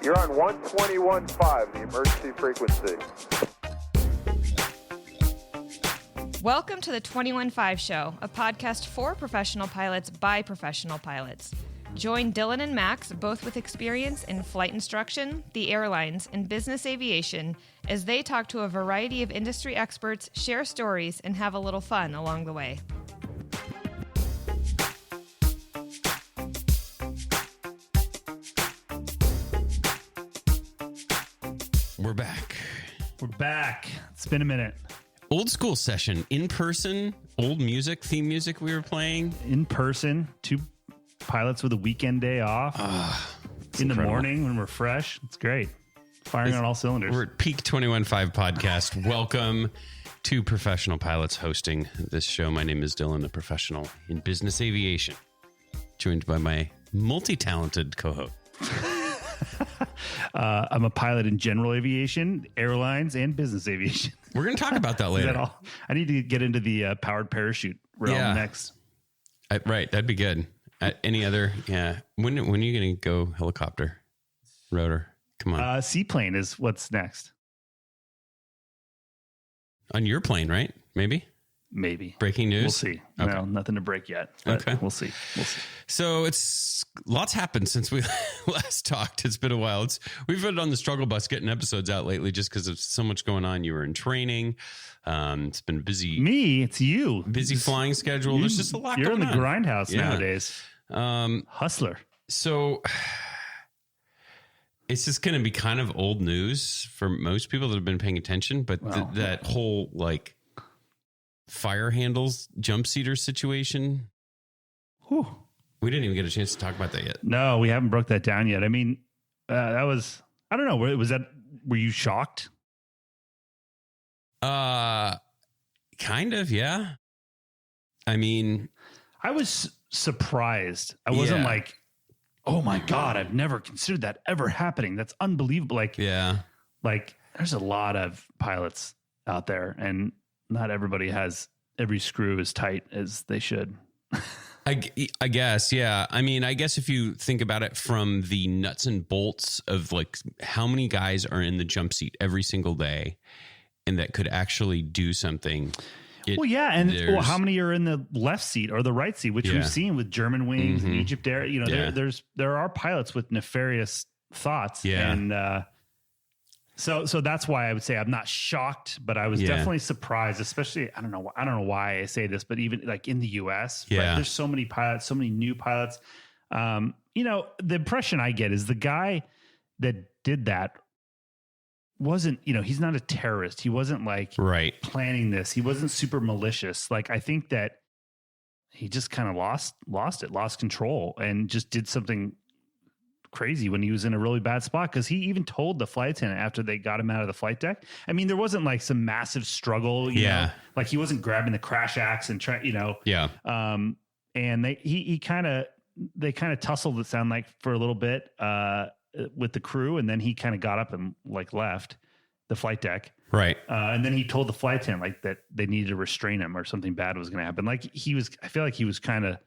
You're on 121.5, the emergency frequency. Welcome to the 21.5 Show, a podcast for professional pilots by professional pilots. Join Dylan and Max, both with experience in flight instruction, the airlines, and business aviation, as they talk to a variety of industry experts, share stories, and have a little fun along the way. We're back. We're back. It's been a minute. Old school session, in person, old music, theme music we were playing. In person, two pilots with a weekend day off. In the morning when we're fresh. It's great. Firing on all cylinders. We're at Peak 21.5 podcast. Welcome to Professional Pilots hosting this show. My name is Dylan, a professional in business aviation, joined by my multi-talented co-host. I'm a pilot in general aviation, airlines, and business aviation. We're going to talk about that later. Is that all? I need to get into the powered parachute realm next. Right. That'd be good. Any other? Yeah. When are you going to go helicopter, rotor? Come on. Seaplane is what's next. On your plane, right? Maybe. Breaking news. We'll see. Okay. No, nothing to break yet. But okay. We'll see. So lots happened since we last talked. It's been a while. We've been on the struggle bus getting episodes out lately just because of so much going on. You were in training. It's been busy. Me, it's you. Busy flying schedule. There's just a lot going on. You're in the grindhouse nowadays. Hustler. So it's just going to be kind of old news for most people that have been paying attention. But that whole fire handles jump seater situation. Whew. We didn't even get a chance to talk about that yet. No, we haven't broke that down yet. I mean, that was, I don't know. Were you shocked? Kind of, yeah. I mean, I was surprised. I wasn't like, oh my God, I've never considered that ever happening. That's unbelievable. There's a lot of pilots out there and not everybody has every screw as tight as they should. I guess, yeah. I mean, I guess if you think about it from the nuts and bolts of how many guys are in the jump seat every single day and that could actually do something. How many are in the left seat or the right seat, which we've seen with German Wings and Egypt Air. You know, there are pilots with nefarious thoughts. Yeah. And so that's why I would say I'm not shocked, but I was definitely surprised, especially, I don't know why I say this, but even in the US, right, there's so many pilots, so many new pilots. The impression I get is the guy that did that wasn't, he's not a terrorist. He wasn't planning this. He wasn't super malicious. I think that he just kind of lost control and just did something crazy when he was in a really bad spot, because he even told the flight attendant after they got him out of the flight deck. I mean, there wasn't some massive struggle, you know, he wasn't grabbing the crash axe and trying, and they kind of tussled, it sounded like, for a little bit with the crew, and then he kind of got up and left the flight deck, right? And then he told the flight attendant that they needed to restrain him or something bad was going to happen. I feel like he was kind of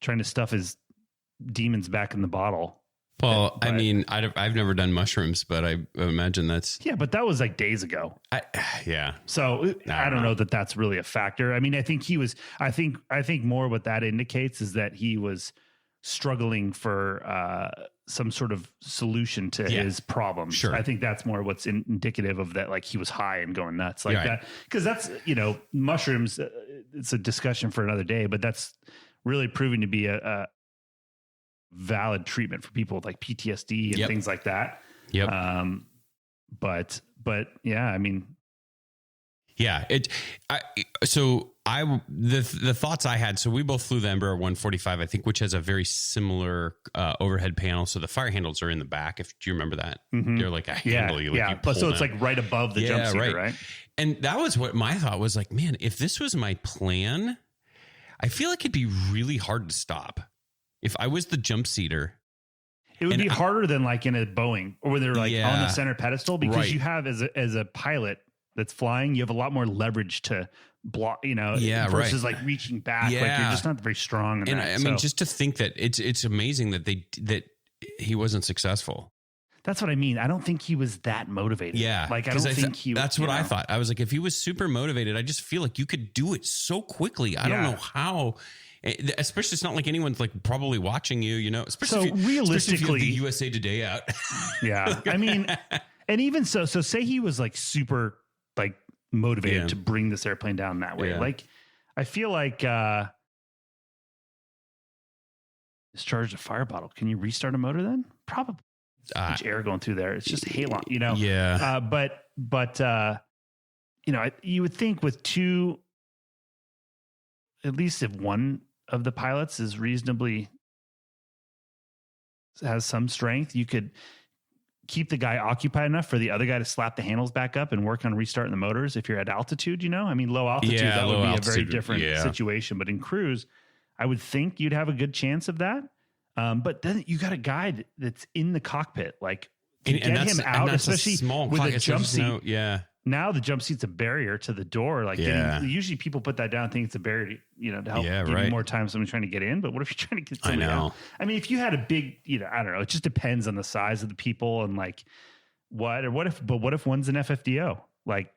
trying to stuff his demons back in the bottle. Well, I mean, I've never done mushrooms, but I imagine that's... Yeah, but that was days ago. So I don't know that that's really a factor. I mean, I think I think more what that indicates is that he was struggling for some sort of solution to his problems. Sure. I think that's more what's indicative of that. He was high and going nuts that. Because that's, mushrooms, it's a discussion for another day, but that's really proving to be a valid treatment for people with PTSD and things like that. Yep. But yeah, I mean, the thoughts I had, so we both flew the Embraer 145, I think, which has a very similar overhead panel. So the fire handles are in the back. Do you remember that? Mm-hmm. They're like a handle. You Plus, so it's right above the jump seat, right? And that was what my thought was man, if this was my plan, I feel like it'd be really hard to stop. If I was the jump seater, it would be harder than in a Boeing, or where they're on the center pedestal, because you have as a pilot that's flying, you have a lot more leverage to block, versus reaching back. You're just not very strong. I mean, just to think that it's amazing that he wasn't successful. That's what I mean. I don't think he was that motivated. Yeah. Like, I don't think he That's what I thought. I was like, if he was super motivated, I just feel like you could do it so quickly. I don't know how, especially it's not like anyone's like probably watching you, you know, especially so realistically, especially if you have the USA Today out. Yeah. I mean, and even so say he was like super like motivated to bring this airplane down that way. Like, I feel like, discharged a fire bottle. Can you restart a motor then? Probably. Much air going through there. It's just halon, you know? Yeah. But you know, you would think with two, at least if one of the pilots is reasonably has some strength, you could keep the guy occupied enough for the other guy to slap the handles back up and work on restarting the motors. If you're at altitude, you know, I mean, low altitude, that would be a very different situation, but in cruise, I would think you'd have a good chance of that. But then you got a guy that's in the cockpit, like to get him out, especially small with a jump seat. Now the jump seat's a barrier to the door. Like usually people put that down, think it's a barrier, to help give you more time someone trying to get in. But what if you're trying to get somebody out? I mean, if you had a big, I don't know, it just depends on the size of the people and like what if one's an FFDO? Like,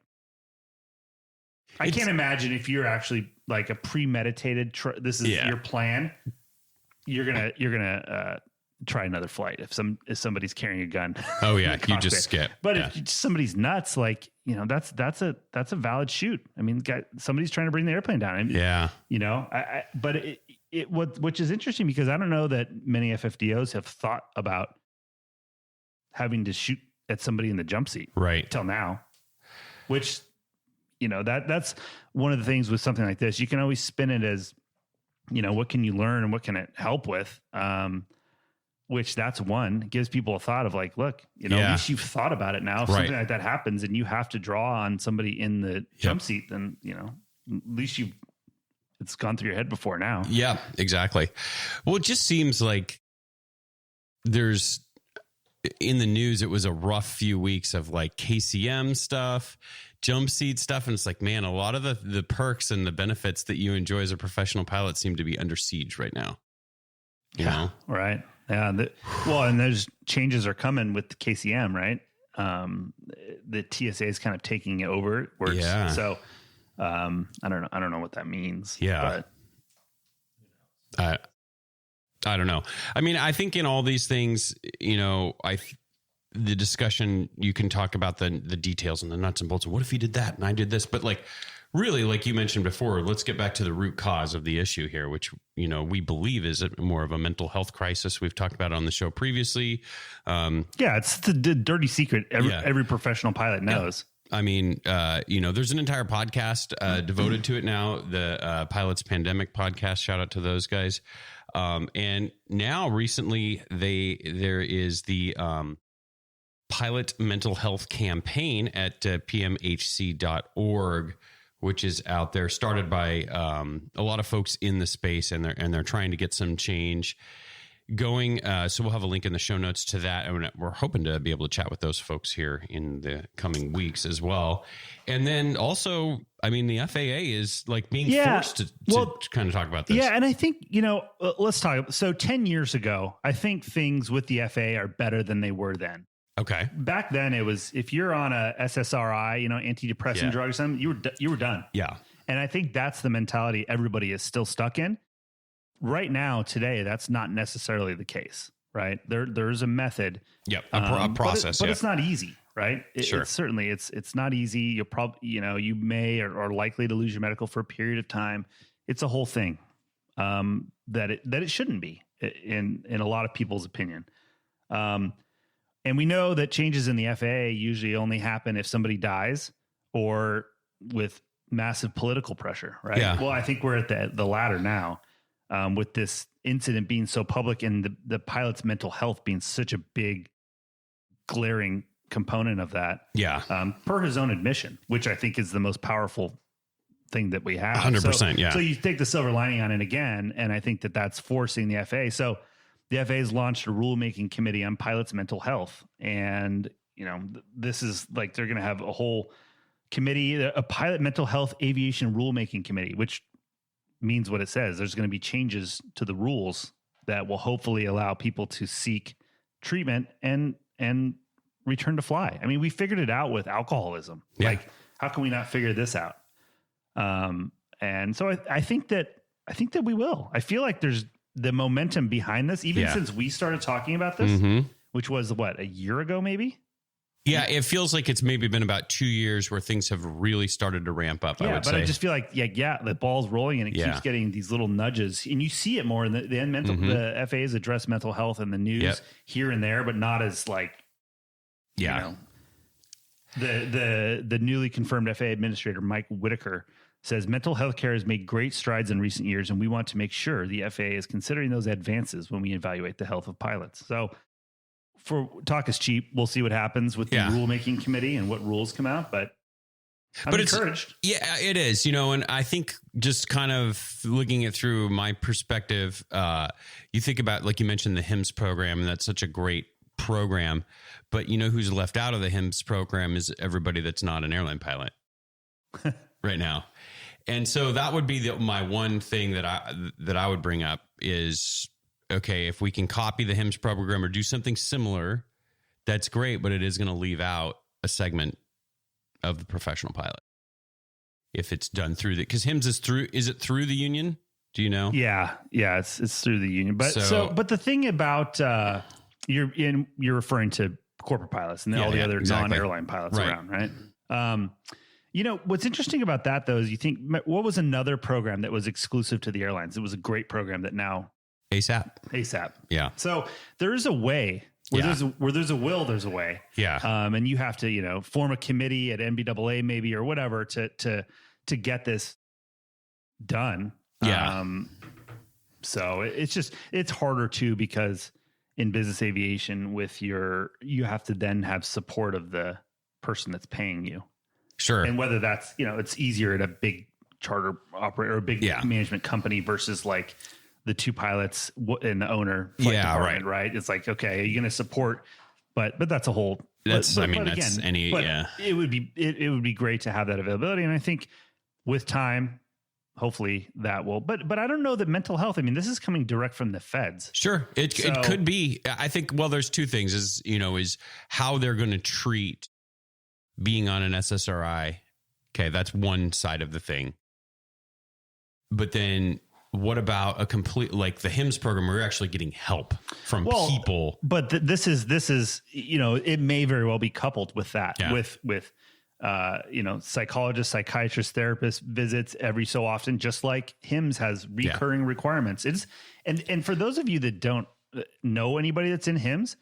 I can't imagine if you're actually like a premeditated, this is your plan. You're gonna try another flight if somebody's carrying a gun. Oh yeah, you just skip. But if somebody's nuts, like that's a valid shoot. I mean, somebody's trying to bring the airplane down. But which is interesting because I don't know that many FFDOs have thought about having to shoot at somebody in the jump seat till now, which that's one of the things with something like this. You can always spin it as, what can you learn and what can it help with? Which that's one. It gives people a thought of like, look, at least you've thought about it now. If something like that happens and you have to draw on somebody in the jump seat, then, at least it's gone through your head before now. Yeah, exactly. Well, it just seems like in the news, it was a rough few weeks of like KCM stuff, jump seat stuff. And it's like, man, a lot of the perks and the benefits that you enjoy as a professional pilot seem to be under siege right now. You know? Right. Yeah. And those changes are coming with the KCM, right? The TSA is kind of taking it over. So I don't know what that means. Yeah. But I don't know. I mean, I think in all these things, the discussion, you can talk about the details and the nuts and bolts of what if he did that and I did this, but like really, like you mentioned before, let's get back to the root cause of the issue here, which, we believe is more of a mental health crisis. We've talked about it on the show previously. It's the dirty secret. Every professional pilot knows. Yeah. I mean, there's an entire podcast devoted to it now, the Pilots Pandemic podcast. Shout out to those guys. And now recently there is the Pilot Mental Health Campaign at pmhc.org, which is out there, started by a lot of folks in the space, and they're trying to get some change going. So we'll have a link in the show notes to that. And we're hoping to be able to chat with those folks here in the coming weeks as well. And then also, I mean, the FAA is like being forced to kind of talk about this. Yeah. And I think, let's talk. So 10 years ago, I think things with the FAA are better than they were then. Okay. Back then it was, if you're on a SSRI, antidepressant drug or something, you were done. Yeah. And I think that's the mentality everybody is still stuck in. Right now, today, that's not necessarily the case, right? There's a method. Yep. A process. But it's not easy, right? Sure. It's not easy. You'll probably, you may or are likely to lose your medical for a period of time. It's a whole thing that it shouldn't be in a lot of people's opinion. And we know that changes in the FAA usually only happen if somebody dies or with massive political pressure, right? Yeah. Well, I think we're at the latter now, with this incident being so public and the pilot's mental health being such a big, glaring component of that. Yeah. Per his own admission, which I think is the most powerful thing that we have. 100%. Yeah. So you take the silver lining on it again, and I think that's forcing the FAA. So the FAA has launched a rulemaking committee on pilots' mental health. And, this is like, they're going to have a whole committee, a pilot mental health aviation rulemaking committee, which means what it says. There's going to be changes to the rules that will hopefully allow people to seek treatment and and return to fly. I mean, we figured it out with alcoholism. Yeah. Like, how can we not figure this out? And so I think that we will. I feel like there's the momentum behind this, even since we started talking about this, which was what, a year ago, maybe? Yeah, it feels like it's maybe been about 2 years where things have really started to ramp up. Yeah, I would say. I just feel like, the ball's rolling and it keeps getting these little nudges, and you see it more in the FAA's address mental health in the news here and there, but not as like, you know, the newly confirmed FAA administrator, Mike Whitaker, says mental health care has made great strides in recent years, and we want to make sure the FAA is considering those advances when we evaluate the health of pilots. So, for talk is cheap. We'll see what happens with the rulemaking committee and what rules come out, but I'm encouraged. Yeah, it is, and I think just kind of looking at through my perspective, you think about, like you mentioned, the HIMSS program, and that's such a great program, but who's left out of the HIMSS program is everybody that's not an airline pilot right now. And so that would be my one thing that I would bring up is, okay, if we can copy the HIMSS program or do something similar, that's great, but it is going to leave out a segment of the professional pilot if it's done through because HIMSS is it through the union? Do you know? Yeah, it's through the union. But but the thing about you're referring to corporate pilots and all the other non-airline pilots around, right? What's interesting about that though is you think, what was another program that was exclusive to the airlines? It was a great program that now ASAP. Yeah. So there is a way where there's a will, there's a way. Yeah. And you have to, form a committee at NBAA maybe or whatever to get this done. Yeah. So it's harder too, because in business aviation you have to then have support of the person that's paying you. Sure. And whether that's, it's easier at a big charter operator or a big management company versus like the two pilots and the owner. Right. It's like, okay, are you going to support, but that's a whole, it would be great to have that availability. And I think with time, hopefully that will, but I don't know that mental health, this is coming direct from the feds. Sure. It could be. I think, there's two things is how they're going to treat being on an SSRI. Okay. That's one side of the thing. But then what about a complete, like the HIMSS program, where you're actually getting help from people? But this is, it may very well be coupled with that, with psychologists, psychiatrists, therapists visits every so often, just like HIMSS has recurring requirements. And for those of you that don't know anybody that's in HIMSS,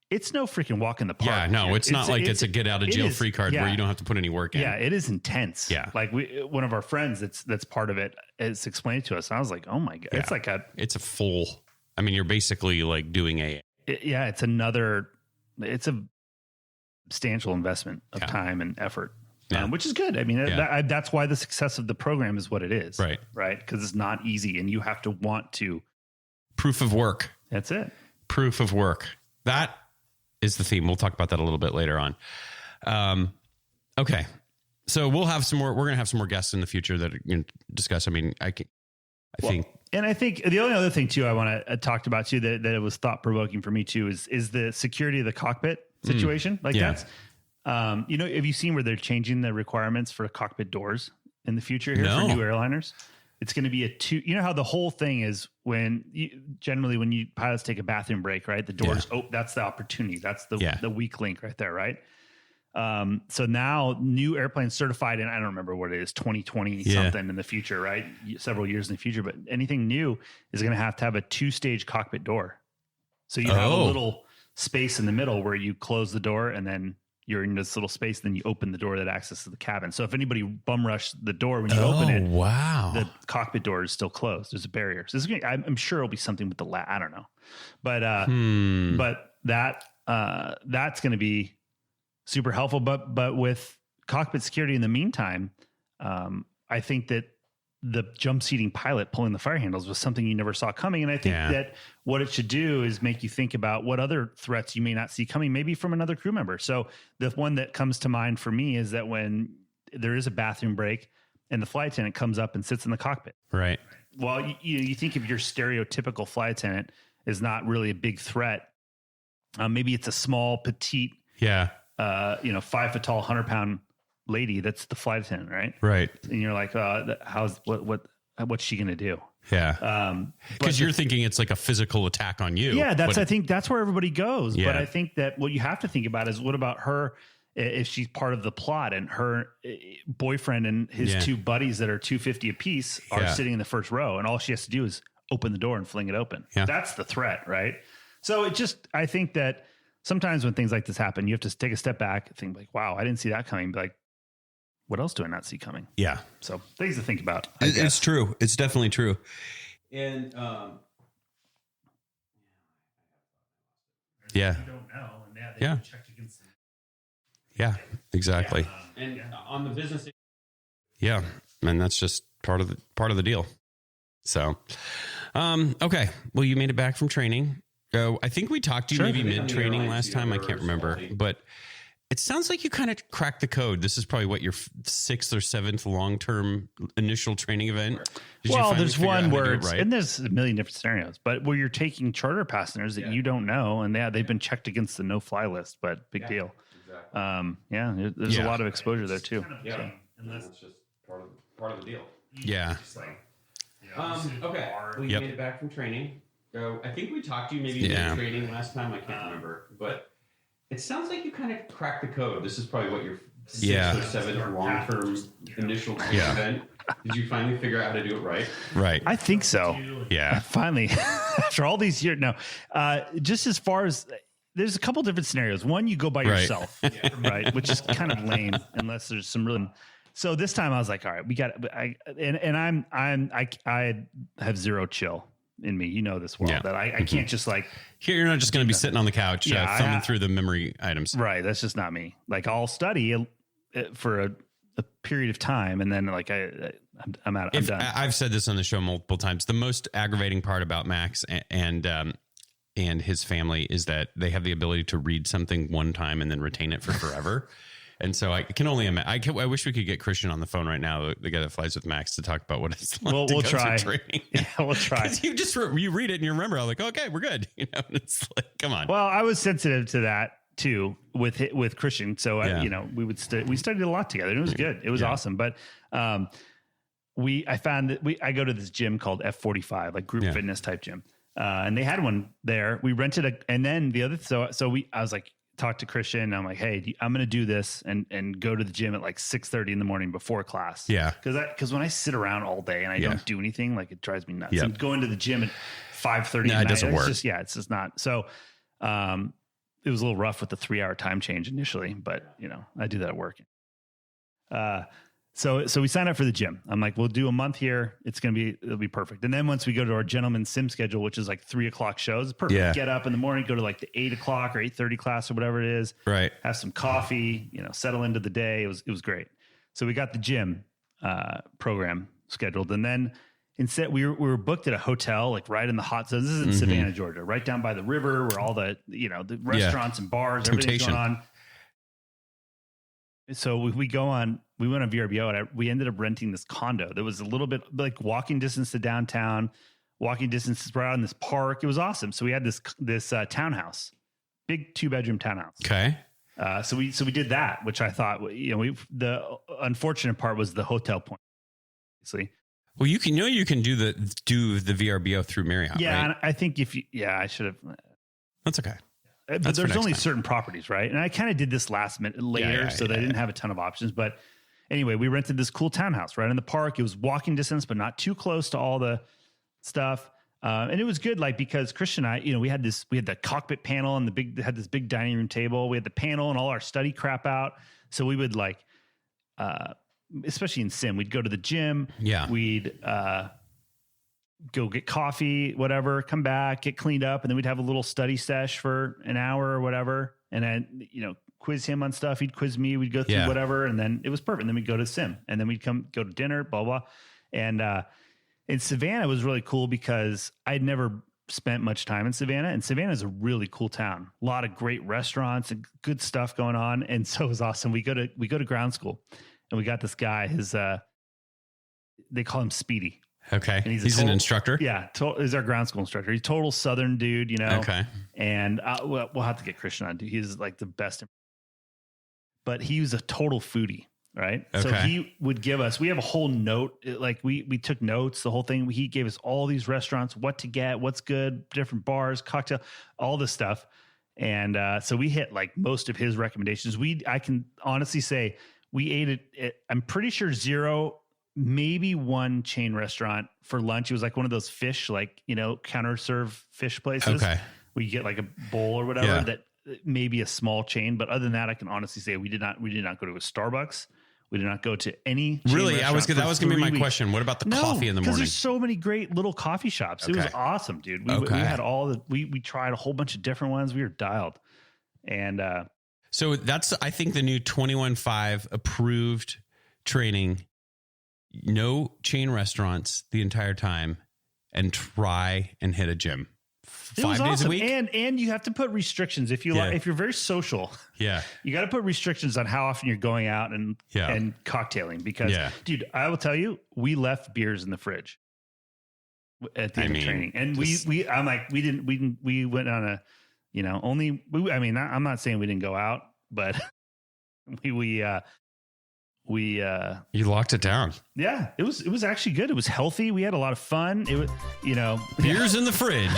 it's no freaking walk in the park. Yeah, no, it's not like it's a get out of jail free card where you don't have to put any work in. Yeah, it is intense. Yeah. Like one of our friends that's part of it has explained to us. And I was like, oh my God. Yeah. It's a full, you're basically like doing it's a substantial investment of time and effort, which is good. That's why the success of the program is what it is. Right. Right. Because it's not easy and you have to want to. Proof of work. That's it. Proof of work. That is the theme. We'll talk about that a little bit later on. Okay. So we're going to have some more guests in the future that are going to discuss. I think. And I think the only other thing too, I want to talk about too, that it was thought provoking for me too, is the security of the cockpit situation. That's, have you seen where they're changing the requirements for cockpit doors in the future here for new airliners? It's going to be how the whole thing is when pilots take a bathroom break, right? The doors, that's the opportunity. That's the weak link right there, right? So now new airplanes certified in, I don't remember what it is, 2020 something in the future, right? Several years in the future, but anything new is going to have a 2-stage cockpit door. So you have a little space in the middle where you close the door and then you're in this little space, then you open the door that accesses the cabin. So if anybody bum rushed the door when you open it, the cockpit door is still closed. There's a barrier. So I'm sure it'll be something with the I don't know, but that's going to be super helpful. But with cockpit security in the meantime, I think that the jump seating pilot pulling the fire handles was something you never saw coming. And I think that what it should do is make you think about what other threats you may not see coming, maybe from another crew member. So the one that comes to mind for me is that when there is a bathroom break and the flight attendant comes up and sits in the cockpit. Right. Well, you think if your stereotypical flight attendant is not really a big threat Maybe it's a small, petite, 5 foot tall, 100-pound lady. That's the flight attendant, right? Right. And you're like, what's she going to do? Yeah. Because you're thinking it's like a physical attack on you. Yeah. I think that's where everybody goes. Yeah. But I think that what you have to think about is what about her if she's part of the plot and her boyfriend and his two buddies that are $250 a piece are sitting in the first row and all she has to do is open the door and fling it open. Yeah. That's the threat, right? So I think that sometimes when things like this happen, you have to take a step back and think like, wow, I didn't see that coming. Be like, what else do I not see coming? Yeah. So things to think about. It's true. It's definitely true. And, you don't know. And they checked against them. Yeah, exactly. And on the business. Yeah. And that's just part of the deal. So, okay. Well, you made it back from training. I think we talked to you maybe mid-training last time. I can't remember, but it sounds like you kind of cracked the code. This is probably what your 6th or 7th long-term initial training event. There's one where and there's a million different scenarios, but where you're taking charter passengers that you don't know, and they've been checked against the no-fly list, but big deal. Exactly. There's a lot of exposure there too. Yeah, and that's just part of the deal. Yeah. Okay. Well, you made it back from training. I think we talked to you maybe mid-training last time. I can't remember, but it sounds like you kind of cracked the code. This is probably what your 6th or 7th long-term initial training event. Did you finally figure out how to do it right? Right. I think so. Yeah. Finally, after all these years. No, just as far as there's a couple different scenarios. One, you go by yourself, right? Which is kind of lame unless there's some really. So this time I was like, all right, we got. I have zero chill in me. You know this well that I can't just like. Here, you're not just going to be sitting on the couch thumbing through the memory items. Right. That's just not me. Like I'll study for a period of time, and then like I'm out. I'm done. I've said this on the show multiple times. The most aggravating part about Max and his family is that they have the ability to read something one time and then retain it for forever. And so I can only imagine. I wish we could get Christian on the phone right now, the guy that flies with Max, to talk about what it's like. We'll try. Yeah, we'll try. You read it and you remember. I'm like, okay, we're good. It's like, come on. Well, I was sensitive to that too with Christian. So we studied a lot together, and it was good. It was awesome. But I found that I go to this gym called F45, like group fitness type gym, and they had one there. We rented and then the other. I was like. Talk to Christian. And I'm like, hey, I'm going to do this and go to the gym at like 6:30 in the morning before class. Yeah. Because when I sit around all day and I don't do anything, like it drives me nuts. Yeah. I'm going to the gym at 5:30. No, it doesn't work. It's just not. So it was a little rough with the 3-hour time change initially, but I do that at work. So we signed up for the gym. I'm like, we'll do a month here. It'll be perfect. And then once we go to our gentleman's sim schedule, which is like 3:00 shows, it's perfect. Yeah. Get up in the morning, go to like the 8:00 or 8:30 class or whatever it is. Right. Have some coffee, settle into the day. It was great. So we got the gym program scheduled. And then instead we were booked at a hotel, like right in the hot zone. This is in Savannah, Georgia, right down by the river where all the, the restaurants and bars, everything's going on. So we went on VRBO and we ended up renting this condo that was a little bit like walking distance to downtown, walking distance right out in this park. It was awesome. So we had this townhouse, big 2-bedroom townhouse. Okay. So we did that, which I thought, the unfortunate part was the hotel point. Obviously. Well, you can do the VRBO through Marriott. Yeah. Right? And I think I should have. That's okay. But there's only certain properties, right? And I kind of did this last minute later, so they didn't have a ton of options. But anyway, we rented this cool townhouse right in the park. It was walking distance, but not too close to all the stuff. And it was good, like because Christian and I, we had the cockpit panel and had this big dining room table. We had the panel and all our study crap out. So we would like, especially in sim, we'd go to the gym. Yeah, we'd go get coffee, whatever, come back, get cleaned up, and then we'd have a little study sesh for an hour or whatever. And then, quiz him on stuff. He'd quiz me. We'd go through whatever. And then it was perfect. And then we'd go to sim. And then we'd go to dinner, blah, blah. And in Savannah, it was really cool because I'd never spent much time in Savannah. And Savannah is a really cool town. A lot of great restaurants and good stuff going on. And so it was awesome. We go to ground school. And we got this guy, they call him Speedy. Okay. And he's an instructor. Yeah. He's our ground school instructor. He's total Southern dude, you know? Okay. And we'll have to get Christian on, dude. He's like the best. But he was a total foodie. Right. Okay. So he would give us, we have a whole note. Like we took notes, the whole thing. He gave us all these restaurants, what to get, what's good, different bars, cocktail, all this stuff. And so we hit like most of his recommendations. I can honestly say we ate it. I'm pretty sure 0, maybe 1 chain restaurant for lunch. It was like one of those fish, like, you know, counter serve fish places. Okay. Where you get like a bowl or whatever that maybe a small chain. But other than that, I can honestly say we did not go to a Starbucks. We did not go to any. Really? That was going to be my question. What about the coffee in the morning? Because there's so many great little coffee shops. Okay. It was awesome, dude. We had we tried a whole bunch of different ones. We were dialed. And so that's, I think, the new 21.5 approved training. No chain restaurants the entire time, and try and hit a gym. 5 days a week, and you have to put restrictions if if you're very social. Yeah, you got to put restrictions on how often you're going out and cocktailing because, dude, I will tell you, we left beers in the fridge at the end of training, and we went on a, you know, I'm not saying we didn't go out, but you locked it down. Yeah, it was actually good. It was healthy. We had a lot of fun. It was, you know, beers in the fridge.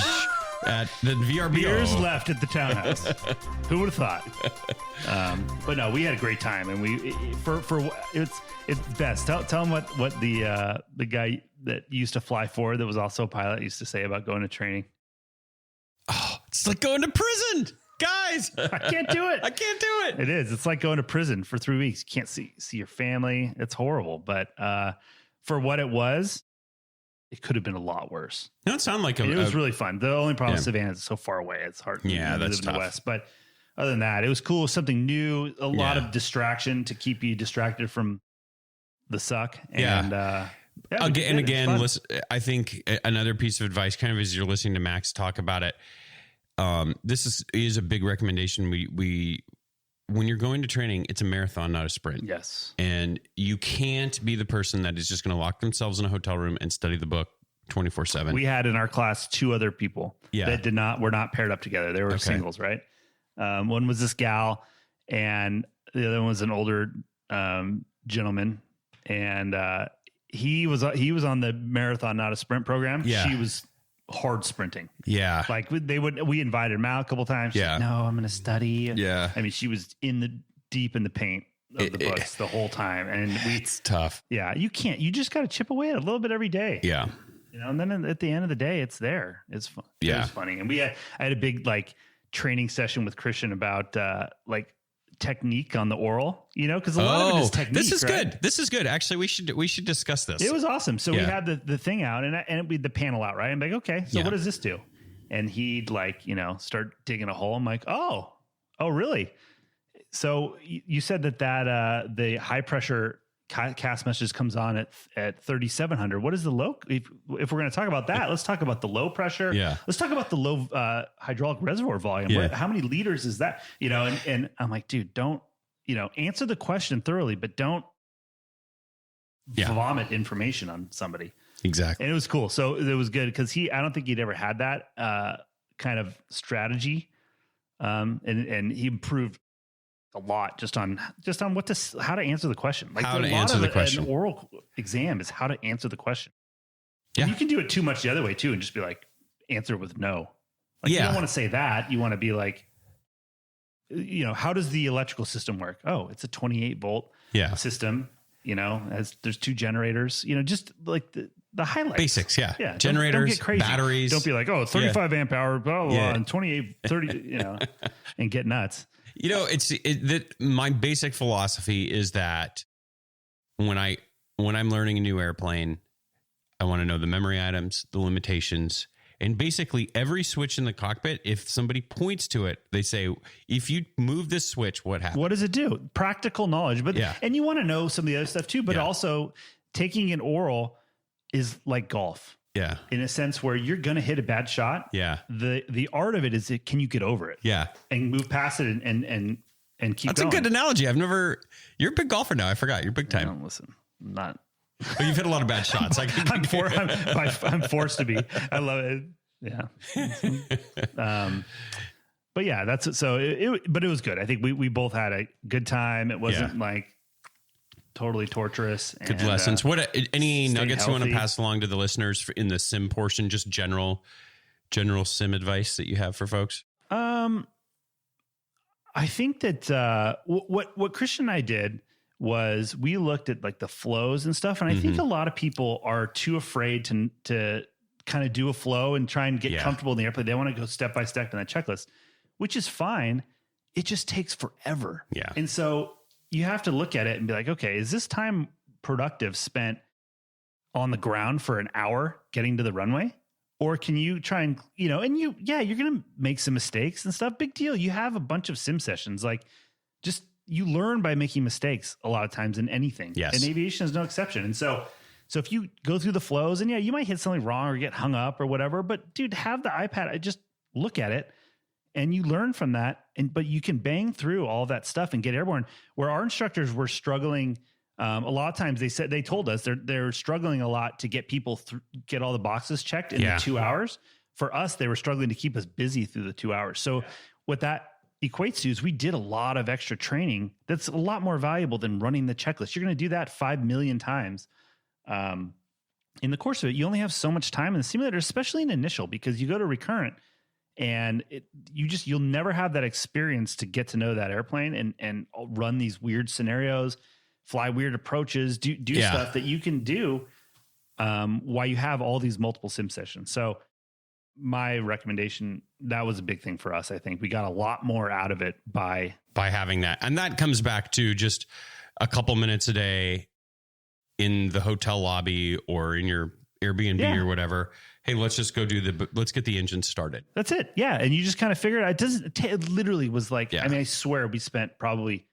At the VRBO. Beers left at the townhouse. Who would have thought? But no, we had a great time, and it's best. Tell them what the guy that used to fly forward, that was also a pilot, used to say about going to training. Oh, it's like going to prison, guys. I can't do it. I can't do it. It is. It's like going to prison for 3 weeks. You can't see your family. It's horrible. But for what it was, it could have been a lot worse. No, it sounded like it was really fun. The only problem with Savannah is so far away. It's hard. Yeah, that's live tough. In the West. But other than that, it was cool. Something new. A lot of distraction to keep you distracted from the suck. And again, listen, I think another piece of advice, kind of as you're listening to Max talk about it, this is a big recommendation. We when you're going to training, it's a marathon, not a sprint. Yes. And you can't be the person that is just going to lock themselves in a hotel room and study the book 24/7. We had in our class 2 other people that were not paired up together. They were singles, right? One was this gal, and the other one was an older gentleman. And he was on the marathon, not a sprint program. Yeah. She was hard sprinting. Yeah. Like we invited him out a couple times. She's like, no, I'm going to study. Yeah. I mean, she was deep in the paint of the books the whole time. And it's tough. Yeah. You just got to chip away at it a little bit every day. Yeah. You know, and then at the end of the day, it's there. It's fun. Yeah. It was funny. And I had a big like training session with Christian about like technique on the oral, you know, because a lot of it is technique. This is right? good. This is good. Actually, we should discuss this. It was awesome. So we had the thing out and the panel out, right? I'm like, okay, so what does this do? And he'd like, you know, start digging a hole. I'm like, oh, really? So you said that the high pressure cast message comes on at 3,700. What is the low? If we're going to talk about that, let's talk about the low pressure. Yeah. Let's talk about the low hydraulic reservoir volume. Yeah. How many liters is that? You know, and I'm like, dude, don't, you know, answer the question thoroughly, but don't vomit information on somebody. Exactly. And it was cool. So it was good because I don't think he'd ever had that kind of strategy. And he improved a lot just on how to answer the question. Like how to answer the question. An oral exam is how to answer the question. Yeah. And you can do it too much the other way too, and just be like, answer with no. Like you don't want to say that. You want to be like, you know, how does the electrical system work? Oh, it's a 28 volt system. You know, there's 2 generators. You know, just like the highlights. Basics, yeah. Generators, don't get crazy. Batteries. Don't be like, 35 amp hour, blah, blah, blah, and 28, 30, you know, and get nuts. You know, my basic philosophy is that when I'm learning a new airplane, I want to know the memory items, the limitations, and basically every switch in the cockpit. If somebody points to it, they say, if you move this switch, what happens? What does it do? Practical knowledge. But and you want to know some of the other stuff too, but also taking an oral is like golf. Yeah. In a sense where you're going to hit a bad shot. Yeah. The art of it is can you get over it? Yeah. And move past it and keep That's going. a good analogy. You're a big golfer now. I forgot. You're big time. Listen, I'm not But you've hit a lot of bad shots. I'm forced to be. I love it. Yeah. But yeah, that's so. But it was good. I think we both had a good time. It wasn't like totally torturous. Good lessons. What any nuggets you want to pass along to the listeners in the sim portion? Just general sim advice that you have for folks. I think that what Christian and I did was we looked at like the flows and stuff, and I think a lot of people are too afraid to kind of do a flow and try and get comfortable in the airplane. They want to go step by step in that checklist, which is fine. It just takes forever. Yeah. And so you have to look at it and be like, okay, is this time productive spent on the ground for an hour getting to the runway? Or can you try and, you're going to make some mistakes and stuff. Big deal. You have a bunch of sim sessions. Like just, you learn by making mistakes a lot of times in anything. Yes. And aviation is no exception. And so if you go through the flows and you might hit something wrong or get hung up or whatever, but dude, have the iPad, just look at it and you learn from that. But you can bang through all that stuff and get airborne. Where our instructors were struggling, a lot of times they told us they're struggling a lot to get people get all the boxes checked in the 2 hours. For us, they were struggling to keep us busy through the 2 hours. So what that equates to is we did a lot of extra training that's a lot more valuable than running the checklist. You're going to do that 5 million times in the course of it. You only have so much time in the simulator, especially in initial, because you go to recurrent and you'll never have that experience to get to know that airplane and run these weird scenarios, fly weird approaches, do stuff that you can do while you have all these multiple sim sessions. So my recommendation, that was a big thing for us. I think we got a lot more out of it by having that. And that comes back to just a couple minutes a day in the hotel lobby or in your Airbnb or whatever. Hey, let's just go let's get the engine started. That's it. Yeah. And you just kind of figure it out. It literally was like, I mean, I swear we spent probably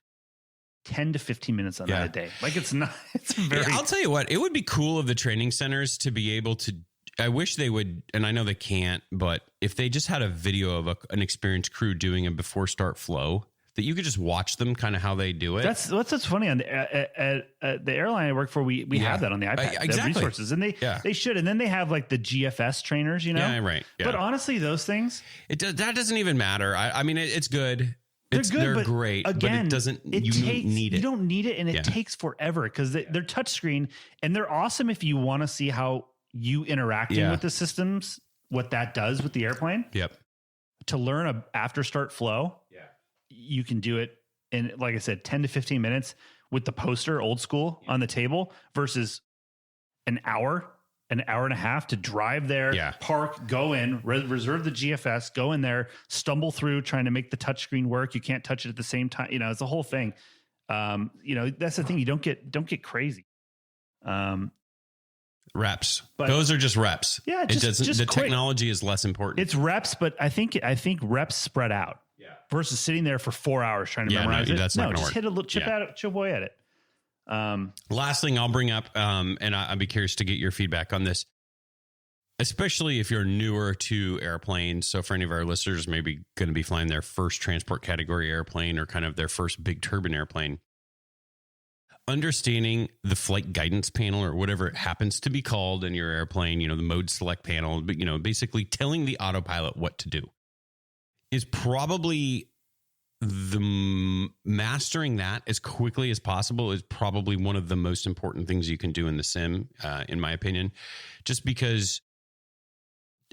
10 to 15 minutes on that a day. Like it's very, I'll tell you what, it would be cool of the training centers to be able to, I wish they would, and I know they can't, but if they just had a video of an experienced crew doing a before start flow, that you could just watch them kind of how they do it. That's what's funny on the airline I work for. We have that on the iPad, exactly. the resources, and they should. And then they have like the GFS trainers, Yeah, right. Yeah. But honestly, those things, that doesn't even matter. I mean, it's good. They're great. Again, but you don't need it. You don't need it, and it takes forever because they're touchscreen, and they're awesome if you want to see how you interacting with the systems, what that does with the airplane. Yep. To learn a after start flow. You can do it in, like I said, 10 to 15 minutes with the poster old school on the table versus an hour and a half to drive there, park, go in, reserve the GFS, go in there, stumble through trying to make the touchscreen work. You can't touch it at the same time. It's a whole thing. That's the thing. You don't get crazy. Reps. Those are just reps. Yeah. The technology is less important. It's reps, but I think reps spread out. Versus sitting there for 4 hours trying to memorize it. That's not just work. hit a little chip away at it. Last thing I'll bring up, and I'd be curious to get your feedback on this, especially if you're newer to airplanes. So for any of our listeners, maybe going to be flying their first transport category airplane or kind of their first big turbine airplane. Understanding the flight guidance panel or whatever it happens to be called in your airplane, the mode select panel, but basically telling the autopilot what to do is probably mastering that as quickly as possible is probably one of the most important things you can do in the sim, in my opinion, just because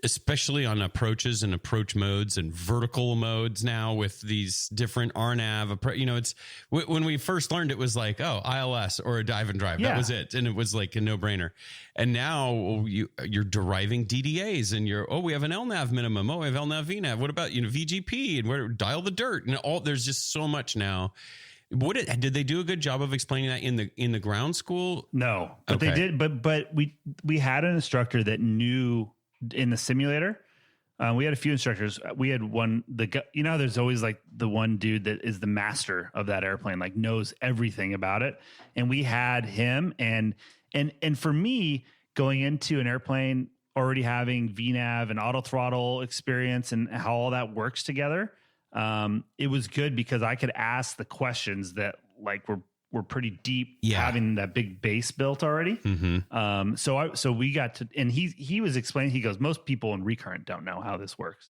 especially on approaches and approach modes and vertical modes now with these different RNAV, it's when we first learned, it was like, ILS or a dive and drive. That was it. And it was like a no brainer. And now you're deriving DDAs and we have an LNAV minimum. We have LNAV VNAV. What about, VGP and dial the dirt and there's just so much now. Did they do a good job of explaining that in the ground school? No, but they did. But we had an instructor that knew in the simulator. We had a few instructors. We had one, there's always like the one dude that is the master of that airplane, like knows everything about it. And we had him and for me going into an airplane, already having VNAV and auto throttle experience and how all that works together. It was good because I could ask the questions that like were were pretty deep, Yeah. having that big base built already. Mm-hmm. So we got to, and he was explaining, he goes, most people in recurrent don't know how this works.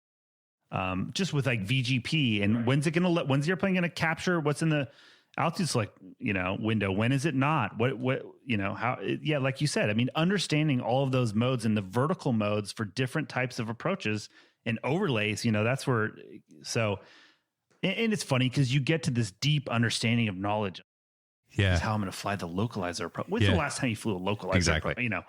Just with like VGP and when's the airplane going to capture what's in the altitude select, window? When is it not? What, how, yeah, like you said, I mean, understanding all of those modes and the vertical modes for different types of approaches and overlays, that's where, and it's funny because you get to this deep understanding of knowledge. Yeah. Is how I'm going to fly the localizer approach. When's the last time you flew a localizer? Exactly. Approach,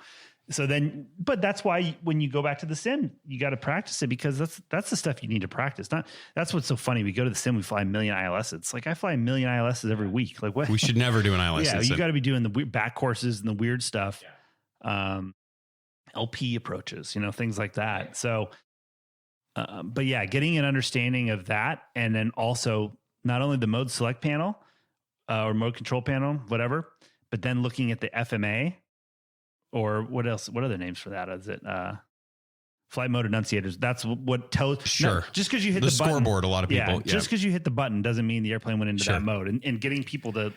So then, but that's why when you go back to the sim, you got to practice it because that's the stuff you need to practice. That's what's so funny. We go to the sim, we fly a million ILS. It's like I fly a million ILS every week. Like what? We should never do an ILS. Yeah, you got to be doing the back courses and the weird stuff, LP approaches, things like that. So, but yeah, getting an understanding of that, and then also not only the mode select panel or mode control panel, whatever, but then looking at the FMA. Or what else? What other names for that? Is it flight mode enunciators? That's what tells. Sure. Just because you hit the the button, scoreboard, a lot of people. Yeah, just because you hit the button doesn't mean the airplane went into that mode. And getting people to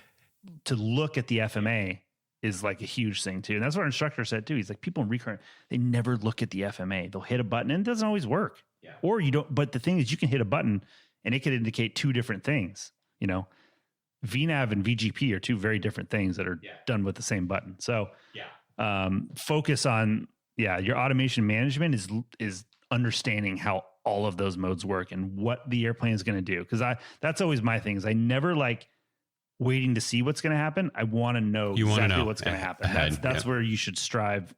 look at the FMA is like a huge thing too. And that's what our instructor said too. He's like, people in recurrent, they never look at the FMA. They'll hit a button and it doesn't always work. Yeah. Or you don't. But the thing is, you can hit a button and it could indicate two different things. VNAV and VGP are two very different things that are done with the same button. So focus on your automation management is understanding how all of those modes work and what the airplane is going to do, because that's always my thing is I never like waiting to see what's going to happen. I want to know exactly what's going to happen. That's where you should strive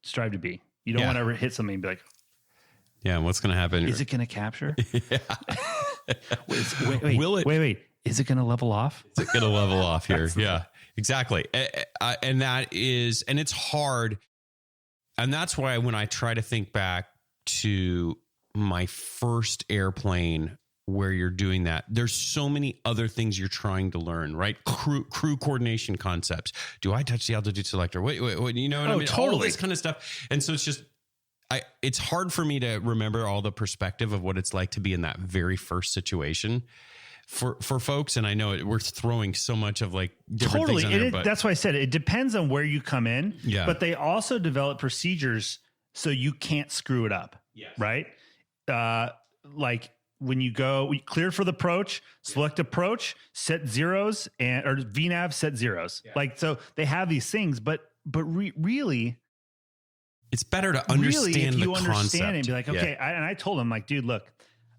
to be. You don't want to ever hit something and be like, what's going to happen? Is it going to capture? Wait, is it going to level off? Is it going to level off here? Yeah, exactly. And it's hard. And that's why when I try to think back to my first airplane where you're doing that, there's so many other things you're trying to learn, right? Crew coordination concepts. Do I touch the altitude selector? Wait, you know what I mean? Totally. All this kind of stuff. And so it's just, it's hard for me to remember all the perspective of what it's like to be in that very first situation for folks. And I know we're throwing so much of like different things in there, but that's why I said it depends on where you come in. Yeah. But they also develop procedures so you can't screw it up. Yes. Right. Like when you go, we clear for the approach, select approach, set zeros or VNAV set zeros. Yeah. Like, so they have these things, but really, it's better to understand the concept and be like, okay. I told him like, dude, look,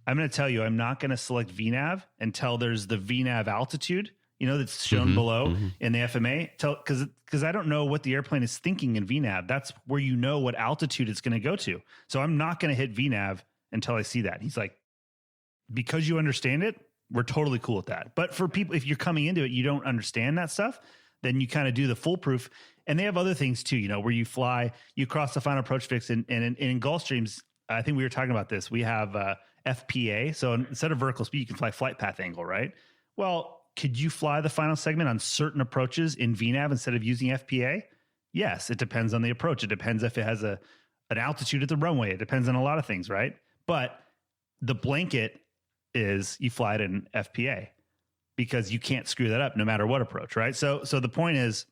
I'm going to tell you, I'm not going to select VNAV until there's the VNAV altitude, that's shown below in the FMA. Because I don't know what the airplane is thinking in VNAV. That's where you know what altitude it's going to go to. So I'm not going to hit VNAV until I see that. He's like, because you understand it, we're totally cool with that. But for people, if you're coming into it, you don't understand that stuff, then you kind of do the foolproof. And they have other things too, where you fly, you cross the final approach fix, and in Gulfstreams, I think we were talking about this. We have FPA. So instead of vertical speed, you can fly flight path angle, right? Well, could you fly the final segment on certain approaches in VNAV instead of using FPA? Yes, it depends on the approach. It depends if it has an altitude at the runway. It depends on a lot of things, right? But the blanket is you fly it in FPA because you can't screw that up no matter what approach, right? So the point is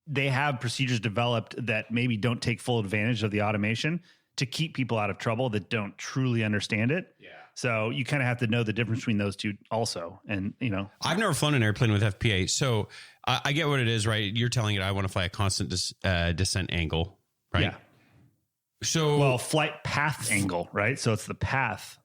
they have procedures developed that maybe don't take full advantage of the automation to keep people out of trouble that don't truly understand it. Yeah. So you kind of have to know the difference between those two also. And, I've never flown an airplane with FPA. So I get what it is, right? You're telling it I want to fly a constant descent angle, right? Yeah. So, flight path angle, right? So it's the path.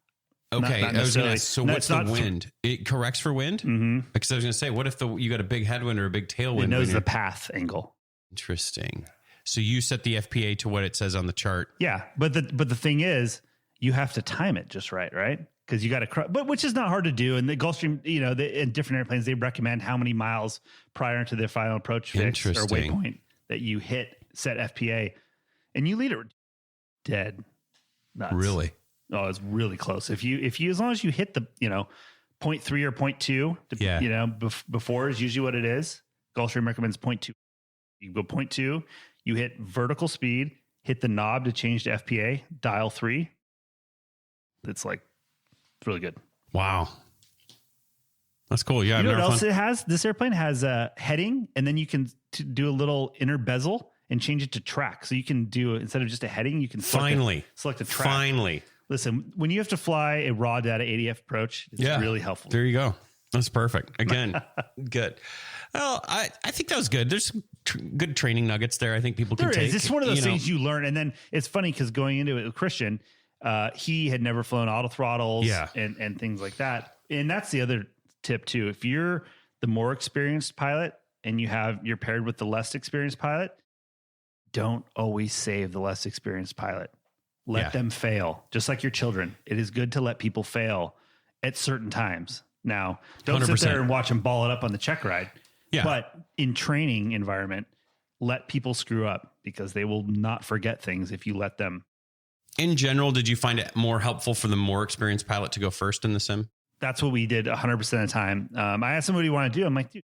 Okay. Not I was going to necessarily. ask, so what's the wind? It corrects for wind? Mm-hmm. Because I was going to say, what if you got a big headwind or a big tailwind? It knows the path angle. Interesting. So you set the FPA to what it says on the chart. Yeah. But the thing is, you have to time it just right? Because you got to, but which is not hard to do. And the Gulfstream, in different airplanes, they recommend how many miles prior to their final approach fix or waypoint that you set FPA, and you lead it dead nuts. Really? Oh, it's really close. If you, as long as you hit the, 0.3 or 0.2, before is usually what it is. Gulfstream recommends 0.2. You go 0.2, you hit vertical speed, hit the knob to change to FPA, dial 3. It's really good. Wow. That's cool. Yeah. You know what else it has? This airplane has a heading, and then you can do a little inner bezel and change it to track. So you can do, instead of just a heading, you can select a track. Finally. Listen, when you have to fly a raw data ADF approach, it's really helpful. There you go. That's perfect. Again, good. Well, I think that was good. There's good training nuggets there. I think people can take. It's one of those things you learn. And then it's funny because going into it with Christian, he had never flown auto throttles and things like that. And that's the other tip too. If you're the more experienced pilot and you're paired with the less experienced pilot, don't always save the less experienced pilot. Let them fail, just like your children. It is good to let people fail at certain times. Now, don't 100%. Sit there and watch them ball it up on the check ride. Yeah. But in training environment, let people screw up because they will not forget things if you let them. In general, did you find it more helpful for the more experienced pilot to go first in the sim? That's what we did 100% of the time. I asked him, what do you want to do? I'm like, dude,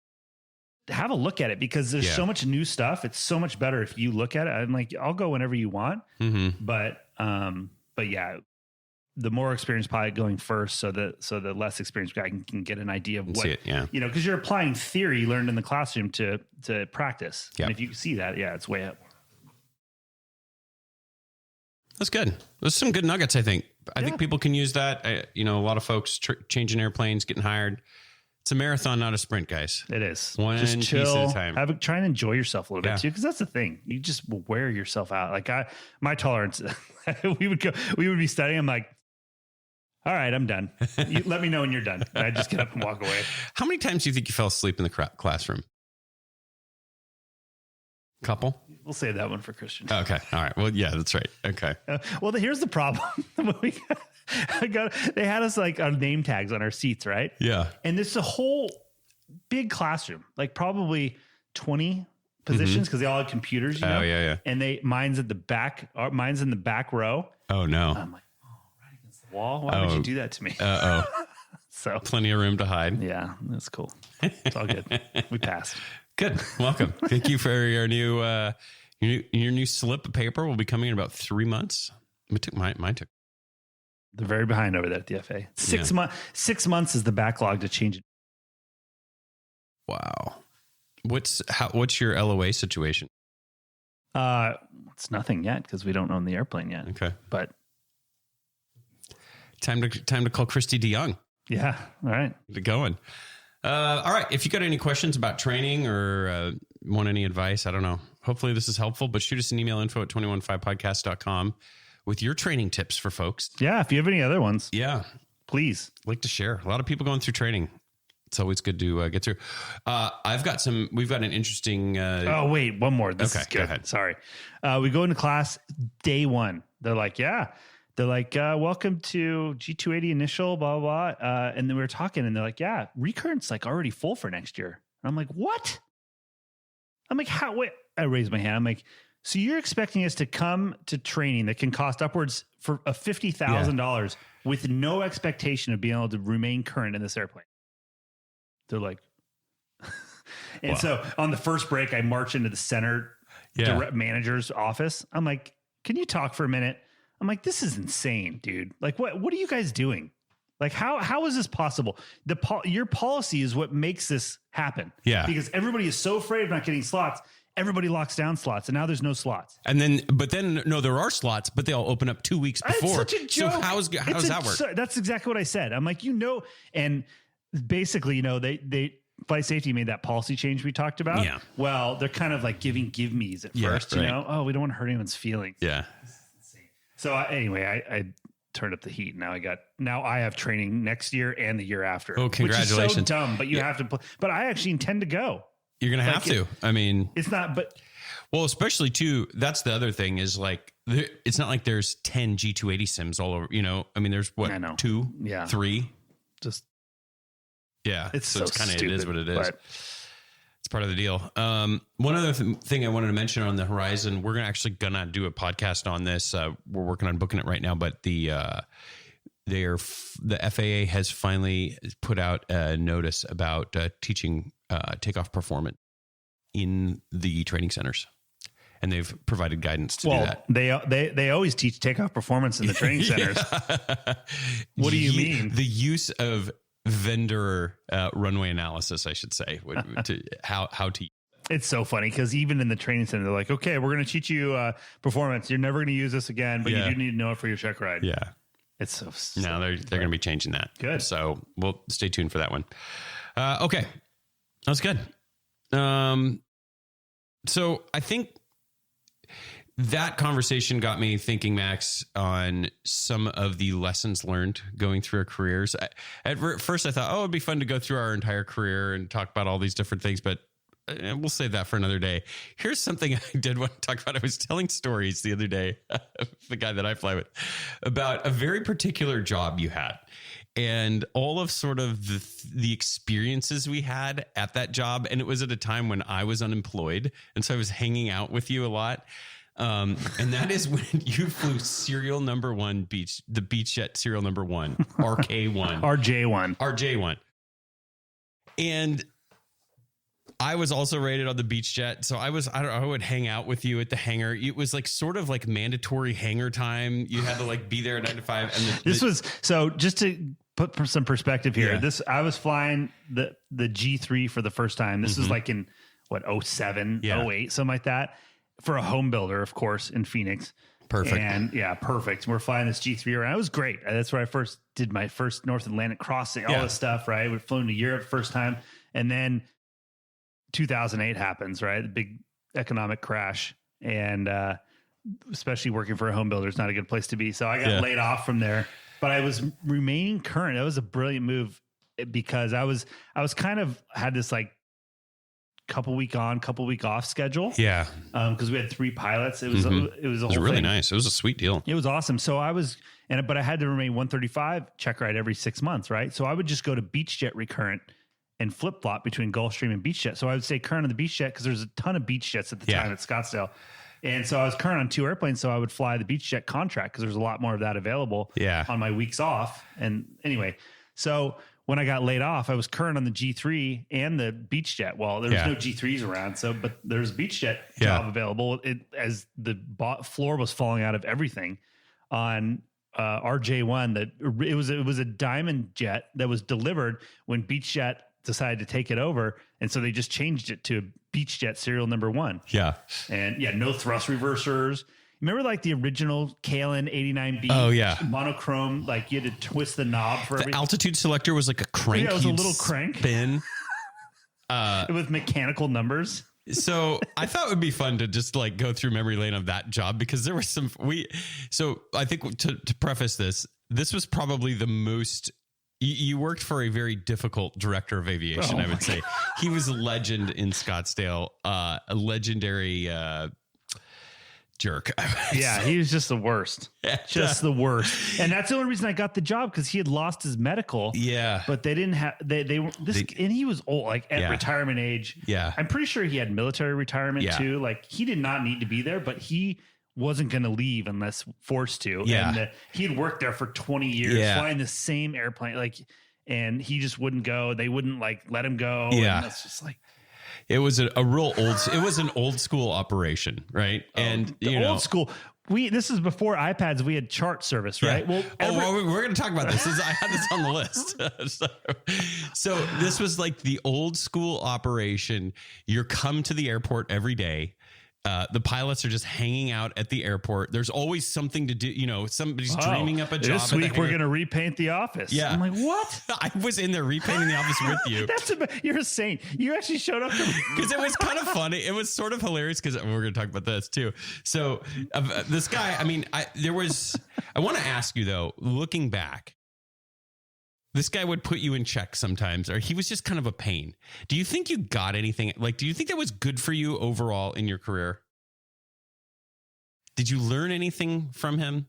have a look at it because there's so much new stuff. It's so much better if you look at it. I'm like, I'll go whenever you want. Mm-hmm. But yeah, the more experienced pilot going first, so the less experienced guy can get an idea of what, because you're applying theory learned in the classroom to practice. Yep. And if you see that, it's way up. That's good. There's some good nuggets, I think. I think people can use that. A lot of folks changing airplanes, getting hired. It's a marathon, not a sprint, guys. It is. One just chill, piece at a time. Try and enjoy yourself a little bit too, because that's the thing. You just wear yourself out. Like my tolerance, we would be studying. I'm like, all right, I'm done. Let me know when you're done. And I just get up and walk away. How many times do you think you fell asleep in the classroom? Couple? We'll save that one for Christian. Okay. All right. Well, yeah, that's right. Okay. Well, here's the problem. They had us like on name tags on our seats, right? Yeah. And this is a whole big classroom, like probably 20 positions because they all had computers. Oh, yeah. And mine's at the back. Mine's in the back row. Oh no. I'm like, right against the wall. Why would you do that to me? So plenty of room to hide. Yeah, that's cool. It's all good. We passed. Good. Welcome. Thank you for your new your new slip of paper. Will be coming in about 3 months. Mine took. They're very behind over there at the FA. 6 months. 6 months is the backlog to change it. Wow. What's your LOA situation? It's nothing yet because we don't own the airplane yet. Okay, but time to call Christy DeYoung. Yeah. All right. Get going. All right. If you got any questions about training or want any advice, I don't know. Hopefully this is helpful, but shoot us an email, info@215podcast.com with your training tips for folks. Yeah. If you have any other ones. Yeah. Please. I'd like to share. A lot of people going through training. It's always good to get through. We've got an interesting. Oh, wait, one more. This is good. Go ahead. Sorry. We go into class day one. They're like, welcome to G280 initial, blah, blah, blah. And then we were talking and they're like, yeah, recurrent's like already full for next year. And I'm like, what? I'm like, how? Wait, I raised my hand. I'm like, so you're expecting us to come to training that can cost upwards for $50,000 with no expectation of being able to remain current in this airplane? They're like, and so on the first break, I march into the center direct manager's office. I'm like, can you talk for a minute? I'm like, this is insane, dude. Like, what are you guys doing? Like, how is this possible? Your policy is what makes this happen. Yeah. Because everybody is so afraid of not getting slots. Everybody locks down slots, and now there's no slots. But then there are slots, but they'll open up 2 weeks before. It's such a joke. So how does that work? So that's exactly what I said. I'm like, and basically, they flight safety made that policy change we talked about. Yeah. Well, they're kind of like giving give-me's at first, right. Oh, we don't want to hurt anyone's feelings. Yeah. So anyway, I turned up the heat. Now I have training next year and the year after. Oh, congratulations. Which is so dumb, but you have to but I actually intend to go. You're going to have to. I mean, it's not, but well, especially too, that's the other thing is like, it's not like there's 10 G280 sims all over, I mean, there's what, 2, 3, just, it's kind of, it is what it is. It's part of the deal. One other thing I wanted to mention on the horizon, we're gonna do a podcast on this. We're working on booking it right now, but the FAA has finally put out a notice about teaching takeoff performance in the training centers, and they've provided guidance to do that. They always teach takeoff performance in the training centers. What do you mean? The use of vendor runway analysis, I should say, to how to. It's so funny because even in the training center, they're like, okay, we're going to teach you performance. You're never going to use this again, but you do need to know it for your check ride. Yeah. It's so no, they're going to be changing that. Good. So we'll stay tuned for that one. Okay. That was good. So I think that conversation got me thinking, Max, on some of the lessons learned going through our careers. At first I thought, it'd be fun to go through our entire career and talk about all these different things, but we'll save that for another day. Here's something I did want to talk about. I was telling stories the other day, the guy that I fly with, about a very particular job you had and all of sort of the experiences we had at that job. And it was at a time when I was unemployed. And so I was hanging out with you a lot. And that is when you flew serial number one the Beechjet serial number one, RK1. RJ1. And I was also rated on the Beechjet. So I would hang out with you at the hangar. It was like sort of like mandatory hangar time. You had to like be there at 9 to 5. And so just to put some perspective here, I was flying the G3 for the first time. This was like in 07, 08, something like that, for a home builder, of course, in Phoenix. Perfect. And perfect. We're flying this G3 around. It was great. That's where I first did my first North Atlantic crossing, all this stuff, right? We'd flown to Europe first time. And then 2008 happens, right? The big economic crash. And especially working for a home builder is not a good place to be. So I got laid off from there, but I was remaining current. That was a brilliant move because I was kind of had this like couple week on, couple week off schedule. Yeah. Cause we had 3 pilots. It was really nice. It was a sweet deal. It was awesome. So but I had to remain 135 check ride every 6 months. Right. So I would just go to Beechjet recurrent and flip flop between Gulfstream and Beechjet. So I would stay current on the Beechjet because there's a ton of Beechjets at the time at Scottsdale. And so I was current on 2 airplanes. So I would fly the Beechjet contract because there's a lot more of that available on my weeks off. And anyway, so when I got laid off, I was current on the G3 and the Beechjet. Well, there was no G3s around, but there's a Beechjet job available. As the floor was falling out of everything on RJ1. It was a diamond jet that was delivered when Beechjet decided to take it over, and so they just changed it to Beechjet serial number 1. Yeah, and no thrust reversers. Remember like the original KLN 89B monochrome, like you had to twist the knob for everything. The altitude selector was like a crank. Yeah, it was a little crank. Spin. With mechanical numbers. So I thought it would be fun to just like go through memory lane of that job because there was so I think to preface this was probably the most, you worked for a very difficult director of aviation, I would say. He was a legend in Scottsdale, a legendary, jerk. Yeah, he was just the worst. Just the worst. And that's the only reason I got the job, because he had lost his medical. Yeah. But they didn't have and he was old, like at retirement age. Yeah. I'm pretty sure he had military retirement too. Like he did not need to be there, but he wasn't going to leave unless forced to. Yeah. And he had worked there for 20 years, flying the same airplane, and he just wouldn't go. They wouldn't let him go. Yeah. And that's just it was a real it was an old school operation, right? And old school. This is before iPads. We had chart service, right? Yeah. Well, we're going to talk about this. I had this on the list. so this was like the old school operation. You come to the airport every day. The pilots are just hanging out at the airport. There's always something to do. Somebody's dreaming up a job. This week we're going to repaint the office. Yeah. I'm like, what? I was in there repainting the office with you. You're a saint. You actually showed up because it was kind of funny. It was sort of hilarious because we're going to talk about this too. So this guy, I want to ask you though, looking back, this guy would put you in check sometimes, or he was just kind of a pain. Do you think you got anything? Do you think that was good for you overall in your career? Did you learn anything from him?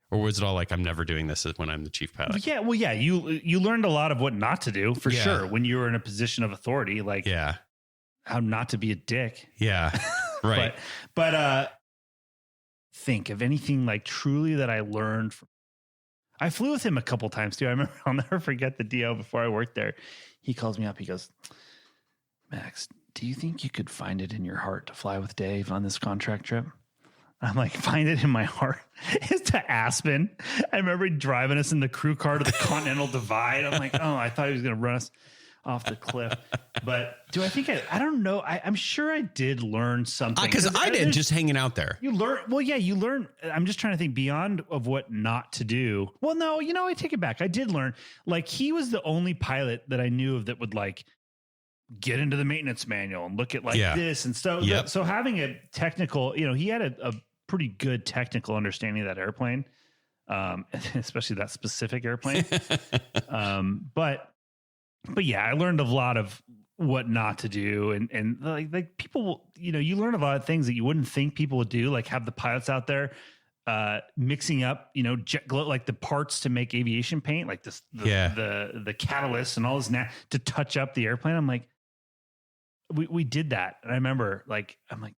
Or was it all like, I'm never doing this when I'm the chief pilot? Yeah. Well, yeah, you learned a lot of what not to do for sure when you were in a position of authority, how not to be a dick. Yeah. Right. but think of anything truly that I learned from. I flew with him a couple times too. I remember, I'll never forget the DO before I worked there. He calls me up. He goes, Max, do you think you could find it in your heart to fly with Dave on this contract trip? I'm like, find it in my heart is to Aspen. I remember driving us in the crew car to the Continental Divide. I'm like, oh, I thought he was going to run us off the cliff. But do I think I don't know. I'm sure I did learn something. Because I did just hanging out there. You learn. Well, yeah, you learn. I'm just trying to think beyond of what not to do. Well, no, I take it back. I did learn. Like, he was the only pilot that I knew of that would like get into the maintenance manual and look at like this and stuff. So having a technical, he had a pretty good technical understanding of that airplane, especially that specific airplane. But yeah, I learned a lot of what not to do, and like people, you learn a lot of things that you wouldn't think people would do, like have the pilots out there mixing up, jet glow, like the parts to make aviation paint, like the catalyst and all this to touch up the airplane. I'm like, we did that, and I remember I'm like.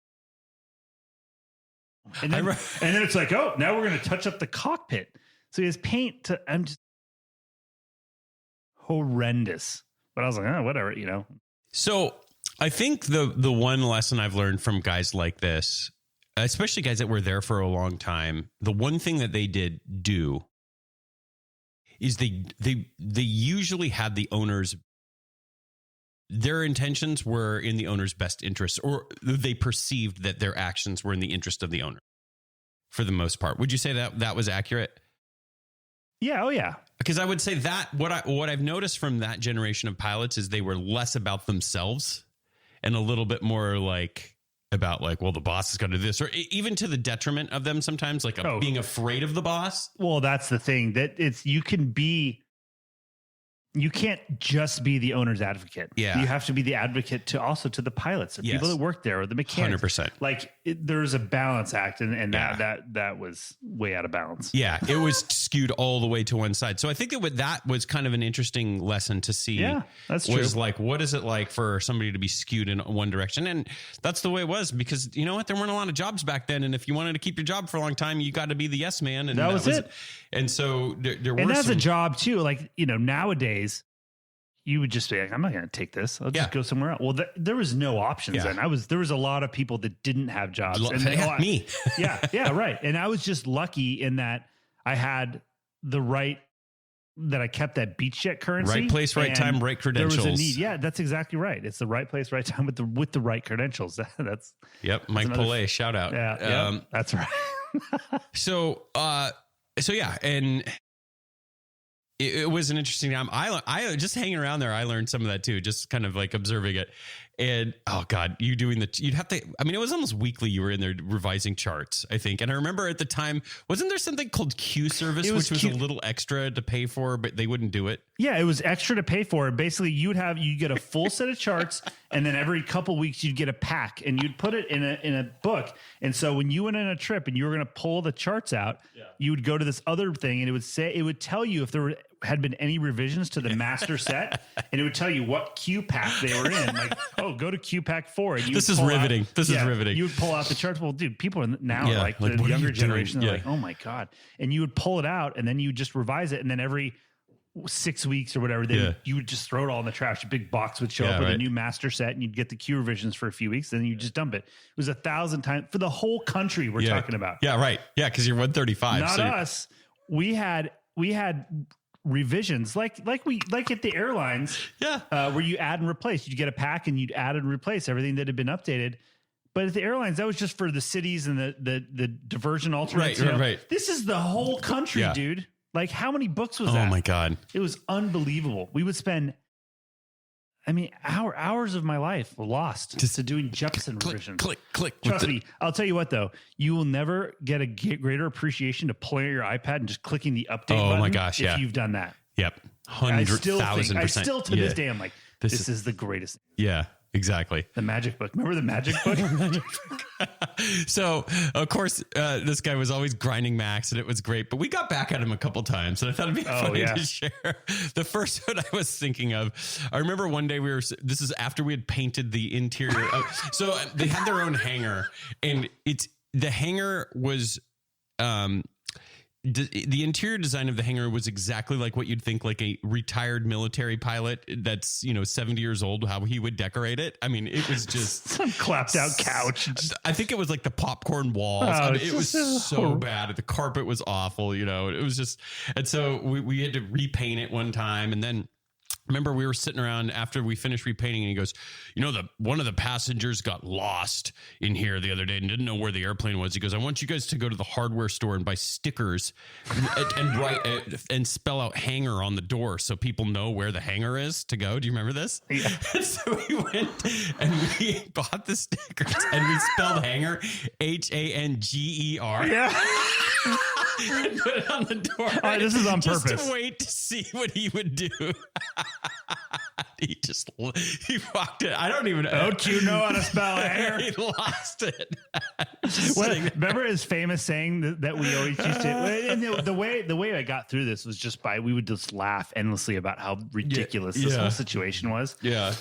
And then it's like, oh, now we're going to touch up the cockpit. So he has paint I'm just horrendous. But I was like, oh, whatever, So I think the one lesson I've learned from guys like this, especially guys that were there for a long time, the one thing that they did do is they usually had the owners. Their intentions were in the owner's best interest, or they perceived that their actions were in the interest of the owner for the most part. Would you say that was accurate? Yeah. Oh yeah. Because I would say that what I've noticed from that generation of pilots is they were less about themselves and a little bit more about well, the boss is going to do this, or even to the detriment of them sometimes, being afraid of the boss. Well, that's the thing, that you can't just be the owner's advocate. Yeah. You have to be the advocate to the pilots, the people that work there, or the mechanics. 100%. There's a balance act, and that was way out of balance. Yeah, it was skewed all the way to one side. So I think that was kind of an interesting lesson to see. Yeah, that's true. Was what is it like for somebody to be skewed in one direction? And that's the way it was, because you know what? There weren't a lot of jobs back then. And if you wanted to keep your job for a long time, you got to be the yes man. And that was it. And so there were, and that's a job too. Nowadays, you would just be like, I'm not going to take this. I'll just go somewhere else. Well, there was no options then. There was a lot of people that didn't have jobs. Me. Yeah, right. And I was just lucky in that I had that I kept that beach jet currency. Right place, right time, right credentials. There was a need. Yeah, that's exactly right. It's the right place, right time with the right credentials. That's Mike Pillay, shout out. Yeah, that's right. So yeah, and it was an interesting time. I just hanging around there, I learned some of that too, just kind of observing it. And oh God, you'd have to, it was almost weekly. You were in there revising charts, I think. And I remember at the time, wasn't there something called Q service, which was a little extra to pay for, but they wouldn't do it? Yeah, it was extra to pay for. Basically, you'd get a full set of charts, and then every couple weeks you'd get a pack, and you'd put it in a book. And so when you went on a trip and you were going to pull the charts out, you would go to this other thing, and it would tell you if there had been any revisions to the master set, and it would tell you what Q pack they were in. Go to Q pack 4. And this is riveting. This is riveting. You would pull out the charts. Well, dude, people are now the younger generation. They're like, oh my God. And you would pull it out, and then you would just revise it. And then every 6 weeks or whatever, you would just throw it all in the trash. A big box would show up with a new master set, and you'd get the Q revisions for a few weeks. Then you just dump it. It was 1,000 times for the whole country we're talking about. Yeah, right. Yeah, because you're 135. Not us. We had revisions like at the airlines, where you add and replace. You'd get a pack and you'd add and replace everything that had been updated. But at the airlines, that was just for the cities and the diversion alternates. Right. This is the whole country, dude. How many books was that? Oh my God. It was unbelievable. We would spend, hours of my life were lost just to doing Jefferson revisions. Click. Trust me. I'll tell you what, though, you will never get a greater appreciation to pulling out your iPad and just clicking the update button. My gosh, if you've done that. Yep. 100,000%. I still to this day, I'm like, this is the greatest. Yeah. Exactly. The magic book. Remember the magic book? So, of course, this guy was always grinding max, and it was great. But we got back at him a couple times, and I thought it'd be funny to share. The first one I was thinking of, I remember one day this is after we had painted the interior. So they had their own hangar, and the hangar was the interior design of the hangar was exactly like what you'd think like a retired military pilot that's 70 years old, how he would decorate it. I mean, it was just some clapped out couch. I think it was like the popcorn walls. I mean, it was so bad. The carpet was awful. It was just, and so we had to repaint it one time, and then. Remember, we were sitting around after we finished repainting, and he goes, one of the passengers got lost in here the other day and didn't know where the airplane was. He goes, I want you guys to go to the hardware store and buy stickers and write and spell out hangar on the door so people know where the hangar is to go. Do you remember this? Yeah. And so we went and we bought the stickers and we spelled hangar Hanger. Yeah. And put it on the door. All right, this is on purpose. Just to wait to see what he would do. He walked it. I don't even know. Don't you know how to spell hair? He lost it. Remember his famous saying that we always used to. And the way I got through this was just we would just laugh endlessly about how ridiculous this whole situation was. Yeah.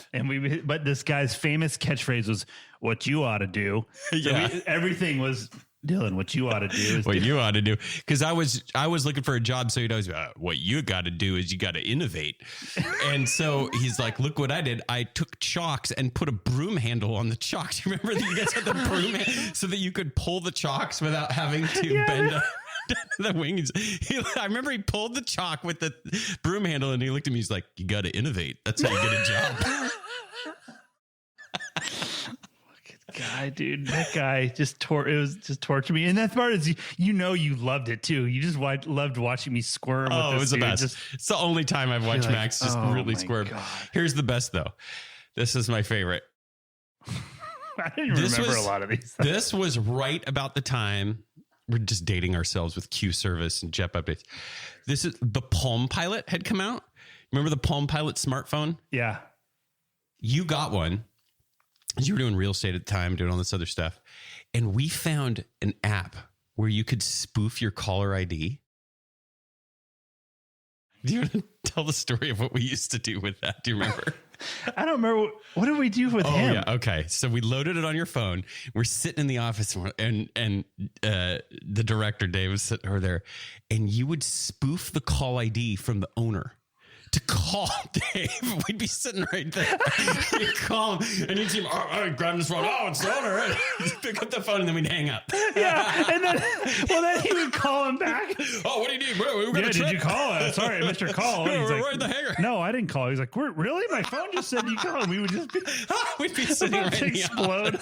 But this guy's famous catchphrase was, "What you ought to do." Yeah. So everything was. Dylan, what you ought to do is you ought to do. Because I was looking for a job, so he knows what you got to do is you got to innovate. And so he's like, look what I did. I took chalks and put a broom handle on the chalks. Do you remember that you guys had the broom so that you could pull the chalks without having to bend up the wings? I remember he pulled the chalk with the broom handle and he looked at me. He's like, you got to innovate. That's how you get a job. That guy just tortured me. And that part is, you loved it too. You just loved watching me squirm. Oh, it was the best. It's the only time I've watched Max just really squirm. God. Here's the best though. This is my favorite. I didn't remember a lot of these. This was right about the time we're just dating ourselves with Q service and jet updates. This is the Palm Pilot had come out. Remember the Palm Pilot smartphone? Yeah. You got one. You were doing real estate at the time, doing all this other stuff. And we found an app where you could spoof your caller ID. Do you want to tell the story of what we used to do with that? Do you remember? I don't remember. What did we do with him? Yeah. Okay. So we loaded it on your phone. We're sitting in the office and the director, Dave, was sitting over there. And you would spoof the call ID from the owner. To call Dave, we'd be sitting right there. You'd call him, and you'd see him. I grabbed his phone. Oh, it's the owner. Right? Pick up the phone, and then we'd hang up. Yeah, and then he would call him back. Oh, what do you need? Did you call? Sorry, I missed your call. We're like, right in the hangar. No, I didn't call. He's like, really? My phone just said you called. We would just be, we'd be sitting right in the explode.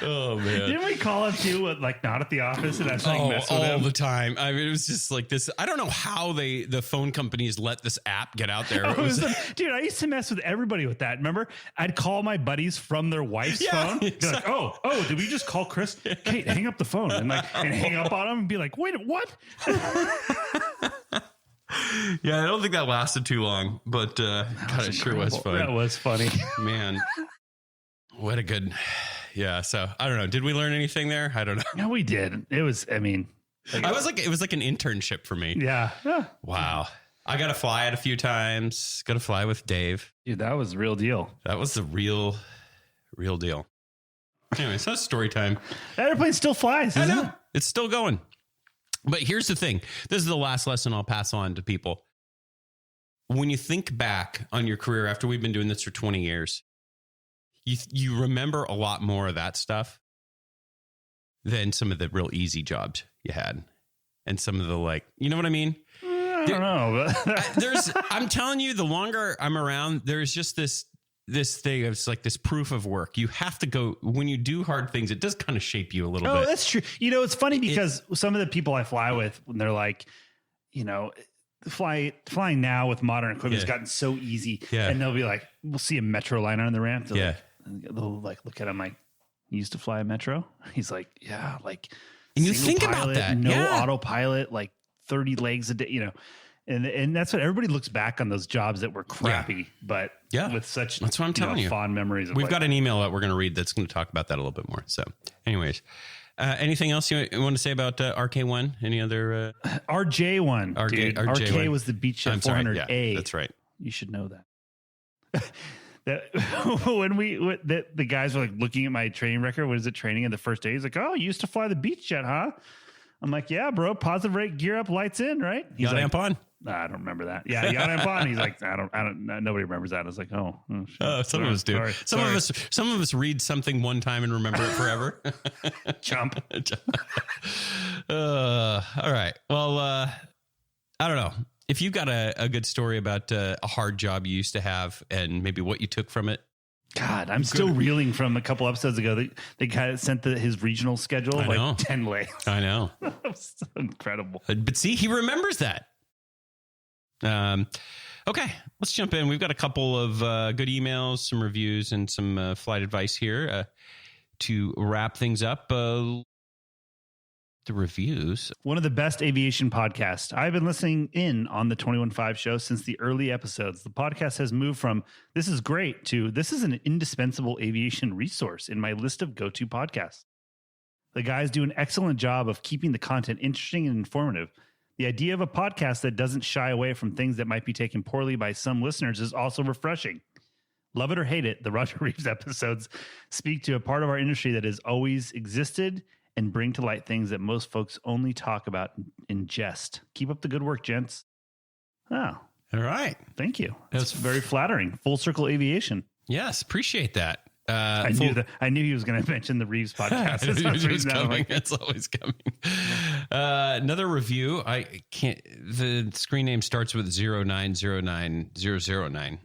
Oh man! Didn't we call him too? Like not at the office and actually mess with him all the time. I mean, it was just like this. I don't know how the phone companies let this app get out there. Dude, I used to mess with everybody with that. Remember, I'd call my buddies from their wife's phone. Exactly. Like, oh, did we just call Chris? Kate, hang up the phone and hang up on him and be like, wait, what? Yeah, I don't think that lasted too long, but God, it sure was fun. That was funny, man. What a good. Yeah, so I don't know. Did we learn anything there? I don't know. No, we did. It was, I mean, it was like an internship for me. Yeah. Wow. I got to fly it a few times. Got to fly with Dave. Dude, that was the real deal. That was the real deal. Anyway, so that's story time. That airplane still flies, isn't it? It's still going. But here's the thing. This is the last lesson I'll pass on to people. When you think back on your career after we've been doing this for 20 years, you remember a lot more of that stuff than some of the real easy jobs you had. And some of the you know what I mean? I don't know. I'm telling you, the longer I'm around, there's just this thing. It's like this proof of work. You have to go when you do hard things. It does kind of shape you a little bit. Oh, that's true. It's funny because some of the people I fly with, when they're like, flying now with modern equipment has gotten so easy. Yeah. And they'll be like, we'll see a metro liner on the ramp. They'll look at him like, you used to fly a metro? He's like, yeah, and you think pilot, about that. No autopilot, 30 legs a day, and that's what everybody looks back on, those jobs that were crappy, but with such that's what I'm telling you, fond memories. We've got an email that we're going to read that's going to talk about that a little bit more. So anyways, anything else you want to say about RK1? Any other RJ1? RK was the Beech Jet 400A. That's right. You should know that. When the guys were looking at my training record, what is it, training in the first day? He's like, oh, you used to fly the Beech Jet, huh? I'm like, yeah, bro, positive rate, gear up, lights in, right? He's Yacht like, amp on. I don't remember that. Yeah, yacht amp on. He's like, I don't, nobody remembers that. I was like, Some of us do. Some of us read something one time and remember it forever. Chump. All right. Well, I don't know. If you've got a good story about a hard job you used to have and maybe what you took from it. God, I'm still reeling from a couple episodes ago. They kind of sent his regional schedule like 10 ways. I know. That was so incredible. But see, he remembers that. Okay, let's jump in. We've got a couple of good emails, some reviews, and some flight advice here to wrap things up. The reviews. One of the best aviation podcasts. I've been listening in on the 21.5 show since the early episodes. The podcast has moved from this is great to this is an indispensable aviation resource in my list of go-to podcasts. The guys do an excellent job of keeping the content interesting and informative. The idea of a podcast that doesn't shy away from things that might be taken poorly by some listeners is also refreshing. Love it or hate it, the Roger Reeves episodes speak to a part of our industry that has always existed and bring to light things that most folks only talk about in jest. Keep up the good work, gents. Oh, all right. Thank you. That's very flattering. Full Circle Aviation. Yes, appreciate that. I knew he was going to mention the Reeves podcast. It's always coming. Another review. I can't. The screen name starts with 0909009.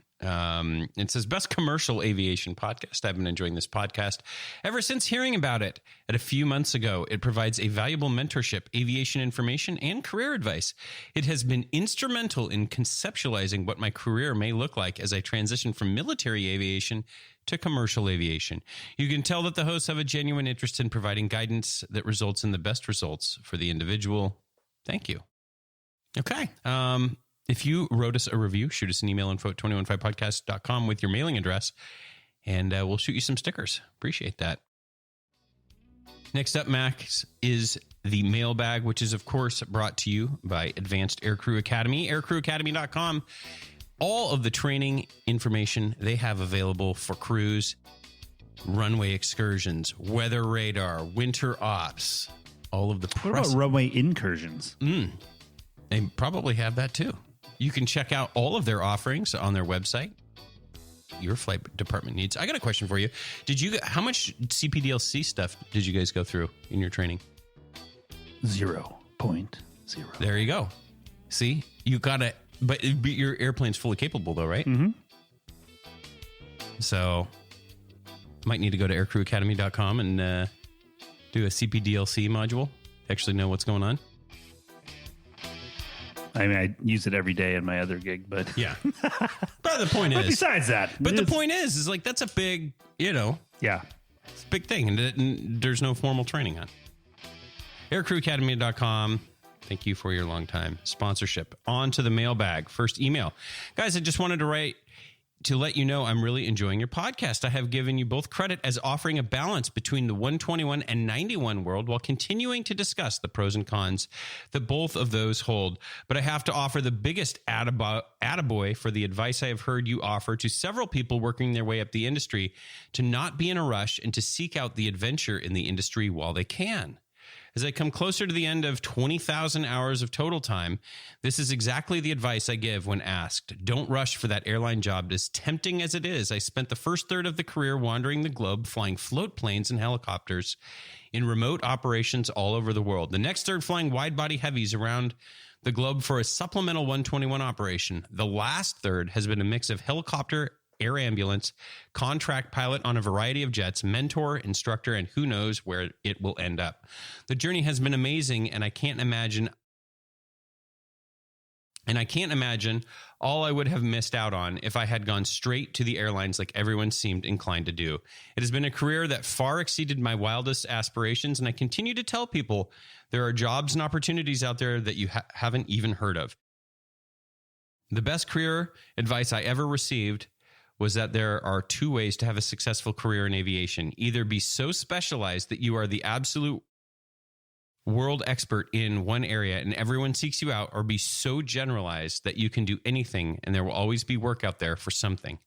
It says best commercial aviation podcast. I've been enjoying this podcast ever since hearing about it a few months ago. It provides a valuable mentorship, aviation information, and career advice. It has been instrumental in conceptualizing what my career may look like as I transition from military aviation to commercial aviation. You can tell that the hosts have a genuine interest in providing guidance that results in the best results for the individual. Thank you. Okay. If you wrote us a review, shoot us an email, info@215podcast.com with your mailing address, and we'll shoot you some stickers. Appreciate that. Next up, Max, is the Mailbag, which is, of course, brought to you by Advanced Aircrew Academy, aircrewacademy.com. All of the training information they have available for crews, runway excursions, weather radar, winter ops, all of the What about runway incursions? They probably have that too. You can check out all of their offerings on their website. Your flight department needs. I got a question for you. How much CPDLC stuff did you guys go through in your training? 0.0. There you go. See, you got it. But your airplane's fully capable though, right? Mm-hmm. So might need to go to aircrewacademy.com and do a CPDLC module. Actually know what's going on. I mean, I use it every day in my other gig, but yeah. But the point is, besides that, the point is like that's a big, yeah, it's a big thing, and there's no formal training on. Aircrewacademy.com. Thank you for your long time sponsorship. On to the Mailbag. First email, guys. I just wanted to write to let you know I'm really enjoying your podcast. I have given you both credit as offering a balance between the 121 and 91 world while continuing to discuss the pros and cons that both of those hold. But I have to offer the biggest attaboy for the advice I have heard you offer to several people working their way up the industry to not be in a rush and to seek out the adventure in the industry while they can. As I come closer to the end of 20,000 hours of total time, this is exactly the advice I give when asked. Don't rush for that airline job. As tempting as it is, I spent the first third of the career wandering the globe, flying float planes and helicopters in remote operations all over the world. The next third flying wide-body heavies around the globe for a supplemental 121 operation. The last third has been a mix of helicopter, air ambulance, contract pilot on a variety of jets, mentor, instructor, and who knows where it will end up. The journey has been amazing, and I can't imagine all I would have missed out on if I had gone straight to the airlines like everyone seemed inclined to do. It has been a career that far exceeded my wildest aspirations, and I continue to tell people there are jobs and opportunities out there that you haven't even heard of. The best career advice I ever received was that there are two ways to have a successful career in aviation. Either be so specialized that you are the absolute world expert in one area and everyone seeks you out, or be so generalized that you can do anything and there will always be work out there for something.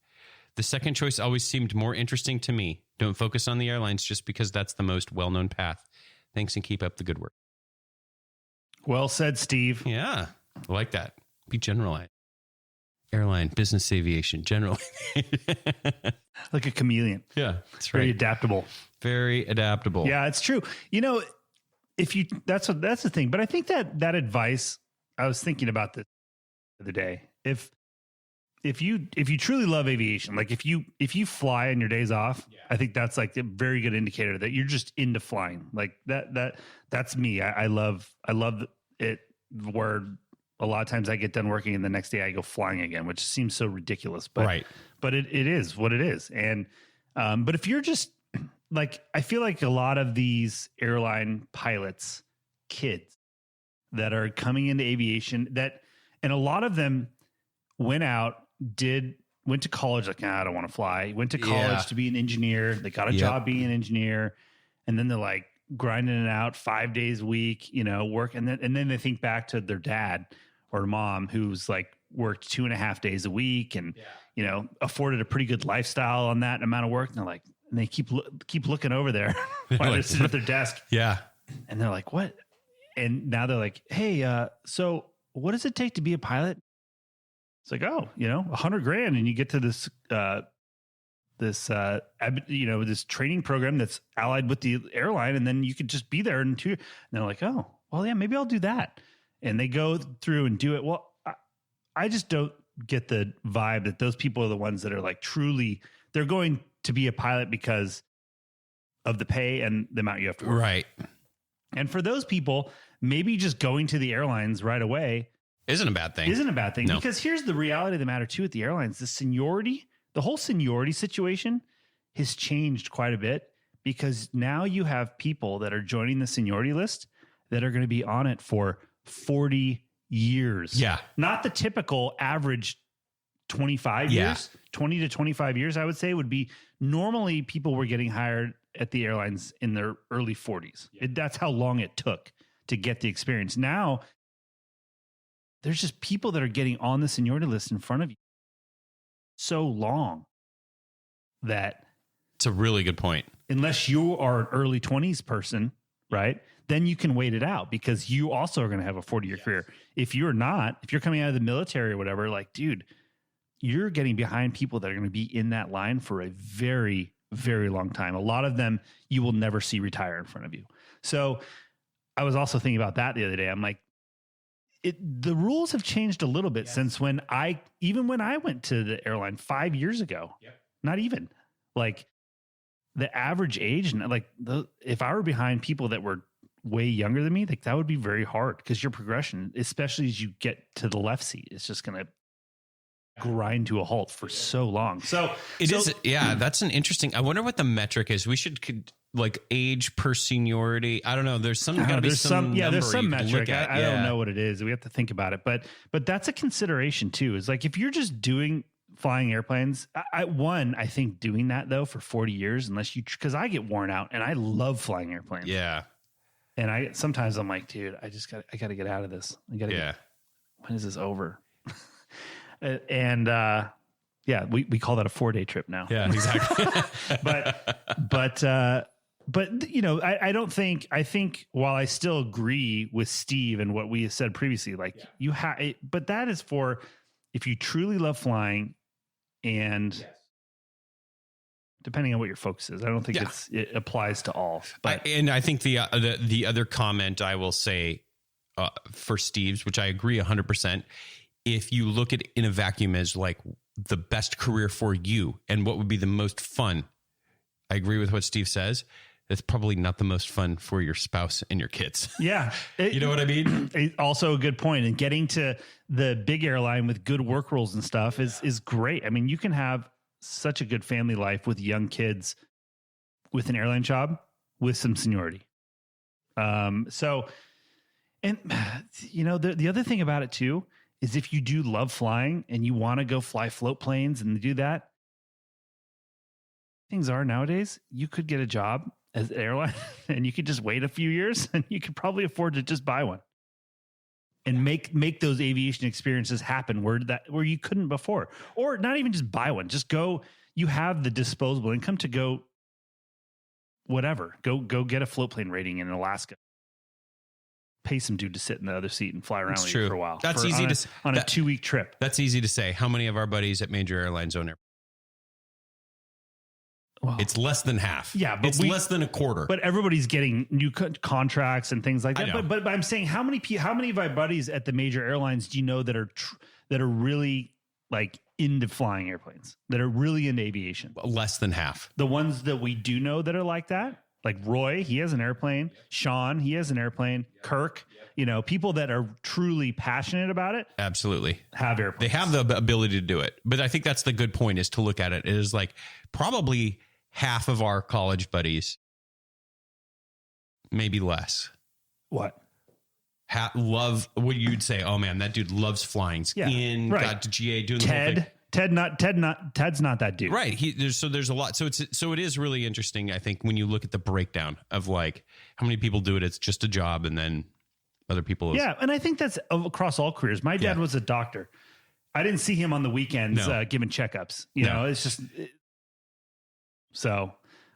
The second choice always seemed more interesting to me. Don't focus on the airlines just because that's the most well-known path. Thanks and keep up the good work. Well said, Steve. Yeah. I like that. Be generalized. Airline, business aviation, general. Like a chameleon. Yeah, that's Very right. adaptable. Very adaptable. Yeah, it's true. That's the thing. But I think that advice, I was thinking about this the other day. If you truly love aviation, like if you fly on your days off, I think that's like a very good indicator that you're just into flying. Like that's me. I love it, where a lot of times I get done working and the next day I go flying again, which seems so ridiculous, but right. But it is what it is. And but if you're just like, I feel like a lot of these airline pilots, kids that are coming into aviation, and a lot of them went to college like, I don't want to fly. Went to college to be an engineer. They got a job being an engineer, and then they're like grinding it out 5 days a week, work. And then they think back to their dad or mom who's like worked 2.5 days a week and, afforded a pretty good lifestyle on that amount of work. And they're like, and they keep looking over there while they're sitting at their desk. Yeah. And they're like, what? And now they're like, hey, so what does it take to be a pilot? It's like, $100,000 and you get to this training program that's allied with the airline, and then you could just be there in 2 years. And they're like, oh, well, yeah, maybe I'll do that. And they go through and do it. Well, I just don't get the vibe that those people are the ones that are like truly, they're going to be a pilot because of the pay and the amount you have to work. Right. And for those people, maybe just going to the airlines right away isn't a bad thing. No. Because here's the reality of the matter too at the airlines. The whole seniority situation has changed quite a bit, because now you have people that are joining the seniority list that are going to be on it for 40 years. Yeah. Not the typical average 25 years, 20 to 25 years, I would say would be normally people were getting hired at the airlines in their early 40s. That's how long it took to get the experience. Now, there's just people that are getting on the seniority list in front of you so long that it's a really good point. Unless you are an early 20s person, right? Then you can wait it out, because you also are going to have a 40-year career. If you're not, if you're coming out of the military or whatever, like, dude, you're getting behind people that are going to be in that line for a very, very long time. A lot of them you will never see retire in front of you. So I was also thinking about that the other day. I'm like, the rules have changed a little bit since when I went to the airline 5 years ago, not even, like, the average age, and like if I were behind people that were way younger than me, like that would be very hard, because your progression, especially as you get to the left seat, it's just going to grind to a halt for so long. So it is. Yeah, that's an interesting. I wonder what the metric is. We could like age per seniority. I don't know. There's some. There's some metric. I don't know what it is. We have to think about it. But that's a consideration too. Is like if you're just doing flying airplanes, I think doing that though for 40 years, because I get worn out and I love flying airplanes. Yeah. And sometimes I'm like, dude, I got to get out of this. When is this over? We call that a 4-day trip now. Yeah, exactly. I think while I still agree with Steve and what we have said previously, like but that is for if you truly love flying, and depending on what your focus is. I don't think it applies to all. But I think the other comment I will say for Steve's, which I agree 100%, if you look at in a vacuum as like the best career for you and what would be the most fun, I agree with what Steve says. It's probably not the most fun for your spouse and your kids. Yeah. You know what I mean? Also a good point. And getting to the big airline with good work rules and stuff is great. I mean, you can have such a good family life with young kids with an airline job with some seniority. The other thing about it too is if you do love flying and you want to go fly float planes and do that, things are nowadays, you could get a job as an airline and you could just wait a few years and you could probably afford to just buy one and make those aviation experiences happen where you couldn't before. Or not even just buy one, just go, you have the disposable income to go whatever, go get a float plane rating in Alaska. pay some dude to sit in the other seat and fly around with you for a while. That's easy on a 2-week trip. That's easy to say. How many of our buddies at major airlines own airplanes? Well, it's less than half. Yeah, but it's less than a quarter. But everybody's getting new contracts and things like that. But I'm saying, how many of my buddies at the major airlines do you know that are really like into flying airplanes, that are really into aviation? Less than half. The ones that we do know that are like that, like Roy, he has an airplane. Sean, he has an airplane. Kirk, people that are truly passionate about it. Absolutely. Have airplanes. They have the ability to do it. But I think that's the good point, is to look at it. It is like probably half of our college buddies, maybe less. What? Love what you'd say. Oh man, that dude loves flying. Got to GA doing the whole thing. Ted's not that dude. Right. There's a lot. So it is really interesting, I think, when you look at the breakdown of like how many people do it. It's just a job, and then other people. Yeah. And I think that's across all careers. My dad was a doctor. I didn't see him on the weekends giving checkups. It's just so.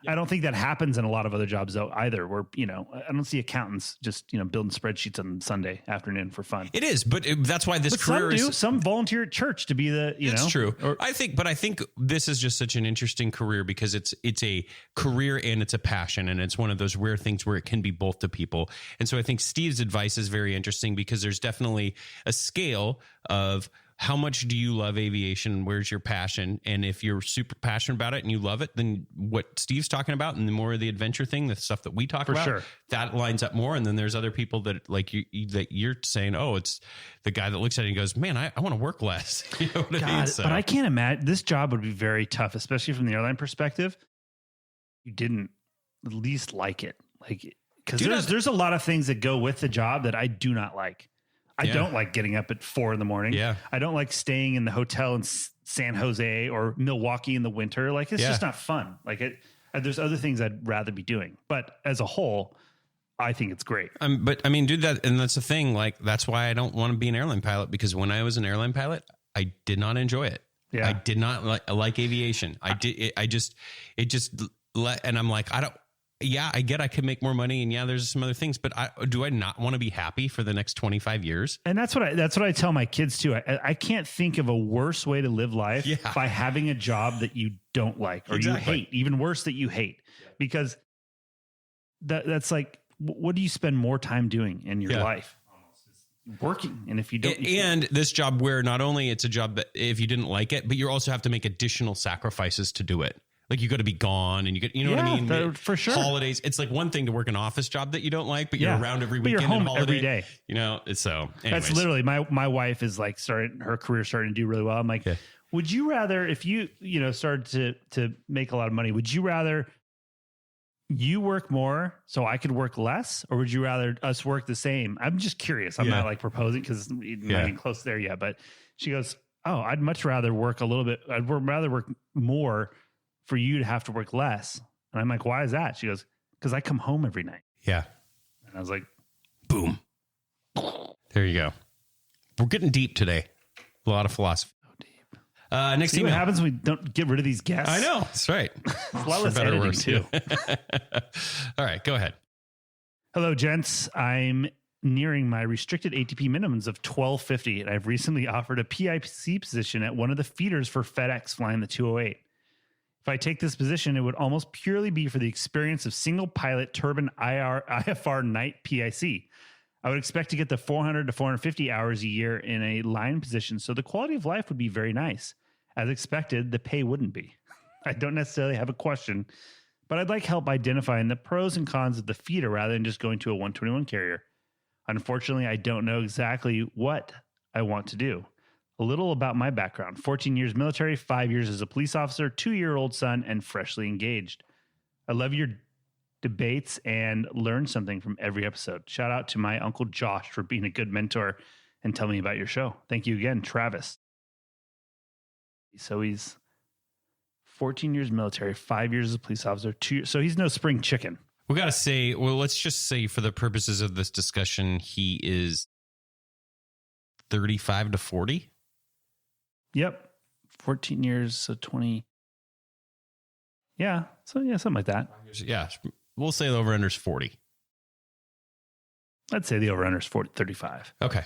I don't think that happens in a lot of other jobs though either, where, I don't see accountants just, building spreadsheets on Sunday afternoon for fun. It is, but that's why this career some volunteer at church to be the, It's true. I think this is just such an interesting career because it's a career and it's a passion, and it's one of those rare things where it can be both to people. And so I think Steve's advice is very interesting because there's definitely a scale of how much do you love aviation? Where's your passion? And if you're super passionate about it and you love it, then what Steve's talking about and the more of the adventure thing, the stuff that we talk about, sure, that lines up more. And then there's other people that like that you're saying, oh, it's the guy that looks at it and goes, man, I want to work less. You know what I mean? So, but I can't imagine this job would be very tough, especially from the airline perspective. You didn't at least like it. Like, because there's a lot of things that go with the job that I do not like. I don't like getting up at 4 a.m. Yeah. I don't like staying in the hotel in San Jose or Milwaukee in the winter. Like, it's just not fun. Like, there's other things I'd rather be doing. But as a whole, I think it's great. But I mean, dude, that's the thing. Like, that's why I don't want to be an airline pilot, because when I was an airline pilot, I did not enjoy it. Yeah. I did not like aviation. And I'm like, I get I could make more money, and there's some other things, but do I not want to be happy for the next 25 years? And that's what I tell my kids too. I can't think of a worse way to live life by having a job that you don't like or you hate, even worse, that you hate, because that's like, what do you spend more time doing in your life? Working. And if you don't, and this job where not only it's a job that if you didn't like it, but you also have to make additional sacrifices to do it. Like, you got to be gone, and you know what I mean? For sure. Holidays. It's like one thing to work an office job that you don't like, but you're around every weekend, you're home and holiday every day. So anyways. That's literally my wife is like her career starting to do really well. I'm like, would you rather, if you started to make a lot of money, would you rather you work more so I could work less, or would you rather us work the same? I'm just curious. I'm not like proposing because it's not even close there yet. But she goes, oh, I'd much rather work a little bit. I'd rather work more for you to have to work less. And I'm like, why is that? She goes, because I come home every night. Yeah. And I was like, boom. There you go. We're getting deep today. A lot of philosophy. So deep. Next See what happens when we don't get rid of these guests? I know. That's right. It's a lot less editing too. All right, go ahead. Hello, gents. I'm nearing my restricted ATP minimums of 1250, and I've recently offered a PIC position at one of the feeders for FedEx flying the 208. If I take this position, it would almost purely be for the experience of single pilot turbine IFR night PIC. I would expect to get the 400 to 450 hours a year in a line position, so the quality of life would be very nice. As expected, the pay wouldn't be. I don't necessarily have a question, but I'd like help identifying the pros and cons of the feeder rather than just going to a 121 carrier. Unfortunately, I don't know exactly what I want to do. A little about my background: 14 years military, 5 years as a police officer, 2-year-old son, and freshly engaged. I love your debates and learn something from every episode. Shout out to my Uncle Josh for being a good mentor and telling me about your show. Thank you again, Travis. So he's 14 years military, 5 years as a police officer, 2 years. So he's no spring chicken. We got to say, well, let's just say for the purposes of this discussion, he is 35 to 40. Yep. 14 years, so 20. Yeah. So, yeah, something like that. Yeah. We'll say the over-under is 40. I'd say the over-under is 35. Okay.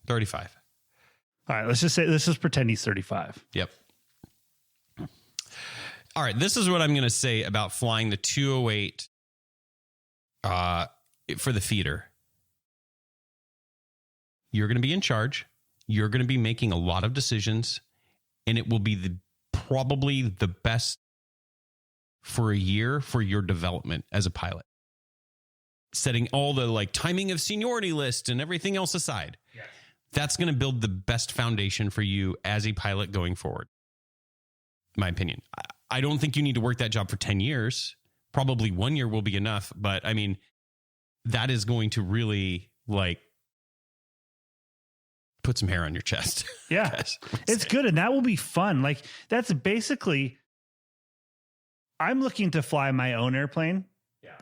35. All right, let's just pretend he's 35. Yep. All right, this is what I'm going to say about flying the 208 for the feeder. You're going to be in charge. You're going to be making a lot of decisions, and it will be probably the best for a year for your development as a pilot. Setting all the like timing of seniority list and everything else aside. Yes. That's going to build the best foundation for you as a pilot going forward. My opinion. I don't think you need to work that job for 10 years. Probably 1 year will be enough. But I mean, that is going to really like put some hair on your chest. Yeah, it's good. And that will be fun. Like that's basically, I'm looking to fly my own airplane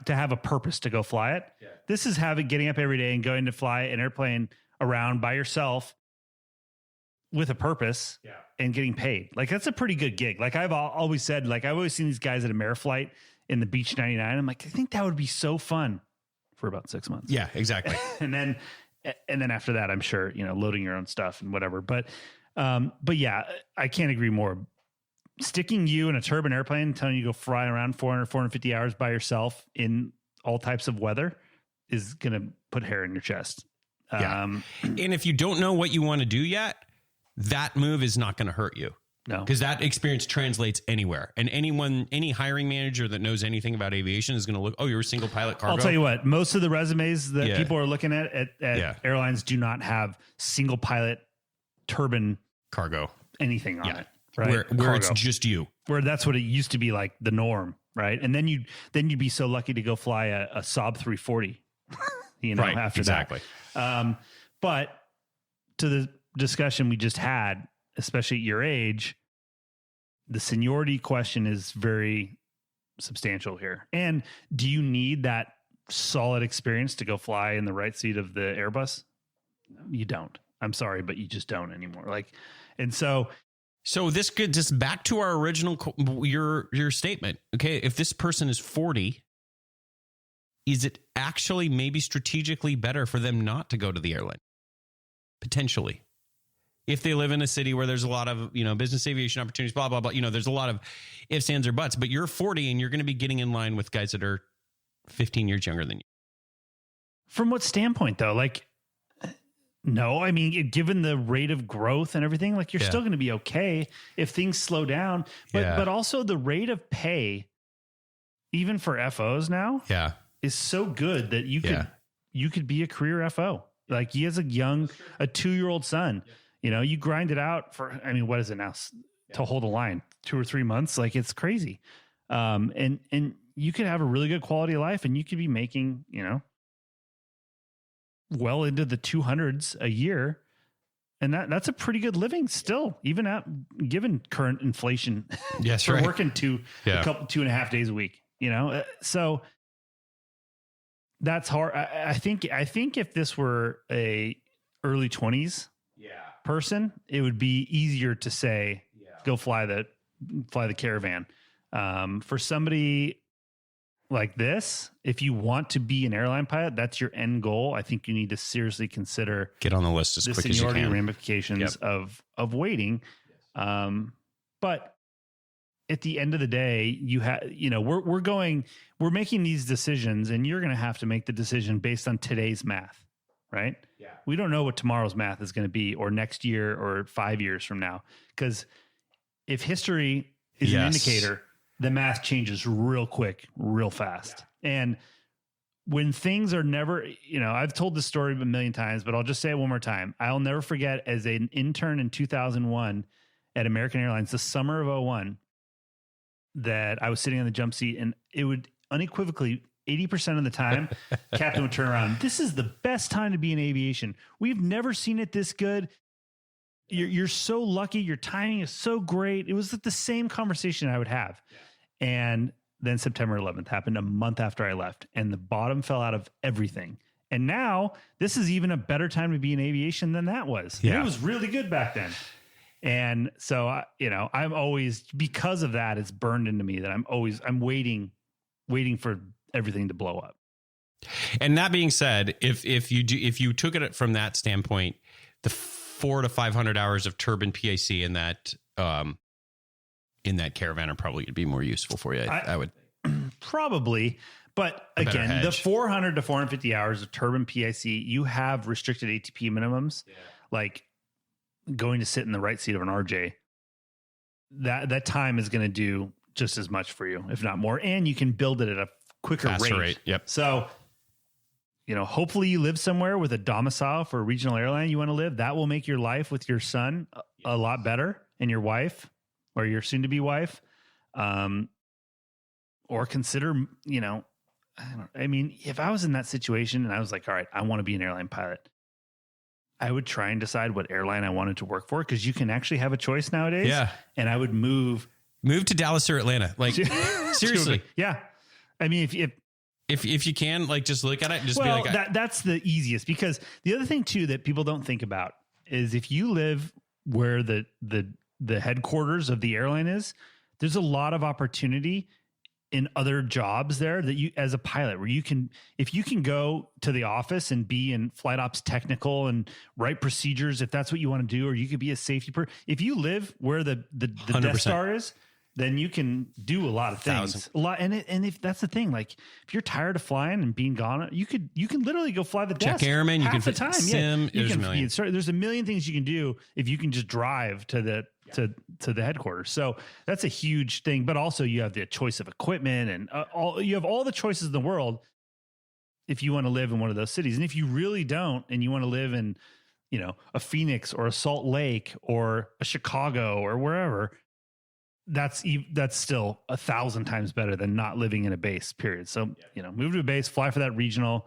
to have a purpose to go fly it. Yeah. This is getting up every day and going to fly an airplane around by yourself with a purpose and getting paid. Like that's a pretty good gig. Like I've always said, like I've always seen these guys at AmeriFlight in the Beach 99. I'm like, I think that would be so fun for about 6 months. Yeah, exactly. and then after that, I'm sure, loading your own stuff and whatever. But yeah, I can't agree more. Sticking you in a turbine airplane, telling you to go fly around 450 hours by yourself in all types of weather is going to put hair in your chest. And if you don't know what you want to do yet, that move is not going to hurt you. No, because that experience translates anywhere. And any hiring manager that knows anything about aviation is going to look, oh, you're a single pilot cargo. I'll tell you what, most of the resumes that people are looking at airlines do not have single pilot turbine cargo, anything on it. Right. Where it's just you. Where that's what it used to be like the norm. Right. And then you'd be so lucky to go fly a Saab 340, after exactly. that. But to the discussion we just had, especially at your age, the seniority question is very substantial here. And do you need that solid experience to go fly in the right seat of the Airbus? You don't. I'm sorry, but you just don't anymore. So this could just back to our original, your statement. Okay. If this person is 40, is it actually maybe strategically better for them not to go to the airline? Potentially. If they live in a city where there's a lot of, business aviation opportunities, blah, blah, blah, there's a lot of ifs, ands, or buts, but you're 40 and you're going to be getting in line with guys that are 15 years younger than you. From what standpoint though? Like, no, I mean, given the rate of growth and everything, like you're still going to be okay if things slow down, but also the rate of pay, even for FOs now, is so good that you could be a career FO. Like he has a 2-year-old son, you grind it out for, what is it now to hold a line 2 or 3 months? Like it's crazy. And you could have a really good quality of life and you could be making, well into the 200s a year. And that's a pretty good living still, even given current inflation. Yes, for working 2.5 days a week, so that's hard. I think if this were a early 20s person, it would be easier to say, go fly the Caravan. For somebody like this, if you want to be an airline pilot, that's your end goal. I think you need to seriously consider get on the list as quick as you can. Seniority ramifications of waiting. But at the end of the day, we're making these decisions, and you're going to have to make the decision based on today's math, right? Yeah. We don't know what tomorrow's math is going to be, or next year, or 5 years from now, because if history is an indicator, the math changes real quick, real fast. Yeah. And when things are never, I've told this story a million times, but I'll just say it one more time. I'll never forget, as an intern in 2001 at American Airlines, the summer of 2001, that I was sitting on the jump seat, and it would unequivocally 80% of the time, captain would turn around. This is the best time to be in aviation. We've never seen it this good. You're so lucky. Your timing is so great. It was like the same conversation I would have. Yeah. And then September 11th happened a month after I left, and the bottom fell out of everything. And now this is even a better time to be in aviation than that was. Yeah. It was really good back then. And so, I'm always, because of that, it's burned into me that I'm waiting for everything to blow up. And that being said, if you took it from that standpoint, the 400 to 500 hours of turbine PAC in that caravan are probably going to be more useful for you. I would probably, but again, the 400 to 450 hours of turbine PAC, you have restricted ATP minimums, like going to sit in the right seat of an RJ. That time is going to do just as much for you, if not more, and you can build it at a quicker rate. Yep. So, hopefully you live somewhere with a domicile for a regional airline you want to live. That will make your life with your son a lot better, and your wife or your soon to be wife. Or consider, if I was in that situation and I was like, all right, I want to be an airline pilot, I would try and decide what airline I wanted to work for, because you can actually have a choice nowadays. Yeah. And I would move to Dallas or Atlanta. Like, seriously. Yeah. I mean, if you can, like, just look at it and just be like, that's the easiest, because the other thing too that people don't think about is if you live where the headquarters of the airline is, there's a lot of opportunity in other jobs there that you, as a pilot, where if you can go to the office and be in flight ops technical and write procedures, if that's what you want to do, or you could be a safety person. If you live where the Death Star is, then you can do a lot of things. A lot. And if that's the thing, like if you're tired of flying and being gone, you can literally go fly the desk. Check airman, you can the time. sim. There's a million things you can do if you can just drive to the headquarters. So that's a huge thing. But also you have the choice of equipment and you have all the choices in the world if you want to live in one of those cities. And if you really don't, and you want to live in, a Phoenix or a Salt Lake or a Chicago or wherever, that's still 1,000 times better than not living in a base, period. So, move to a base, fly for that regional,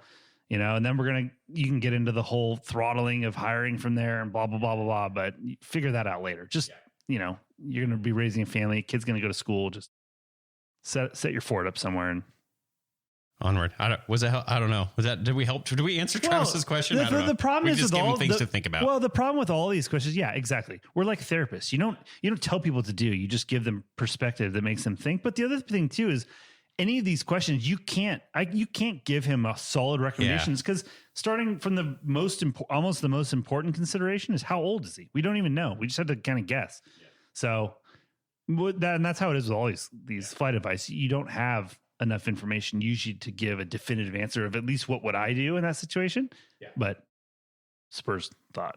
and then you can get into the whole throttling of hiring from there and blah, blah, blah, blah, blah. But figure that out later. Just, you're going to be raising a family, kid's going to go to school. Just set your Ford up somewhere and onward. I don't know. Did we help? Did we answer Travis's question? The problem is just giving things to think about. Well, the problem with all these questions, yeah, exactly. We're like therapists. You don't tell people what to do. You just give them perspective that makes them think. But the other thing too is any of these questions, you can't give him a solid recommendations, because starting from the almost the most important consideration is how old is he? We don't even know. We just have to kind of guess. Yeah. So and that's how it is with all these flight advice. You don't have enough information usually to give a definitive answer of at least what would I do in that situation. Yeah. But Spurs thought.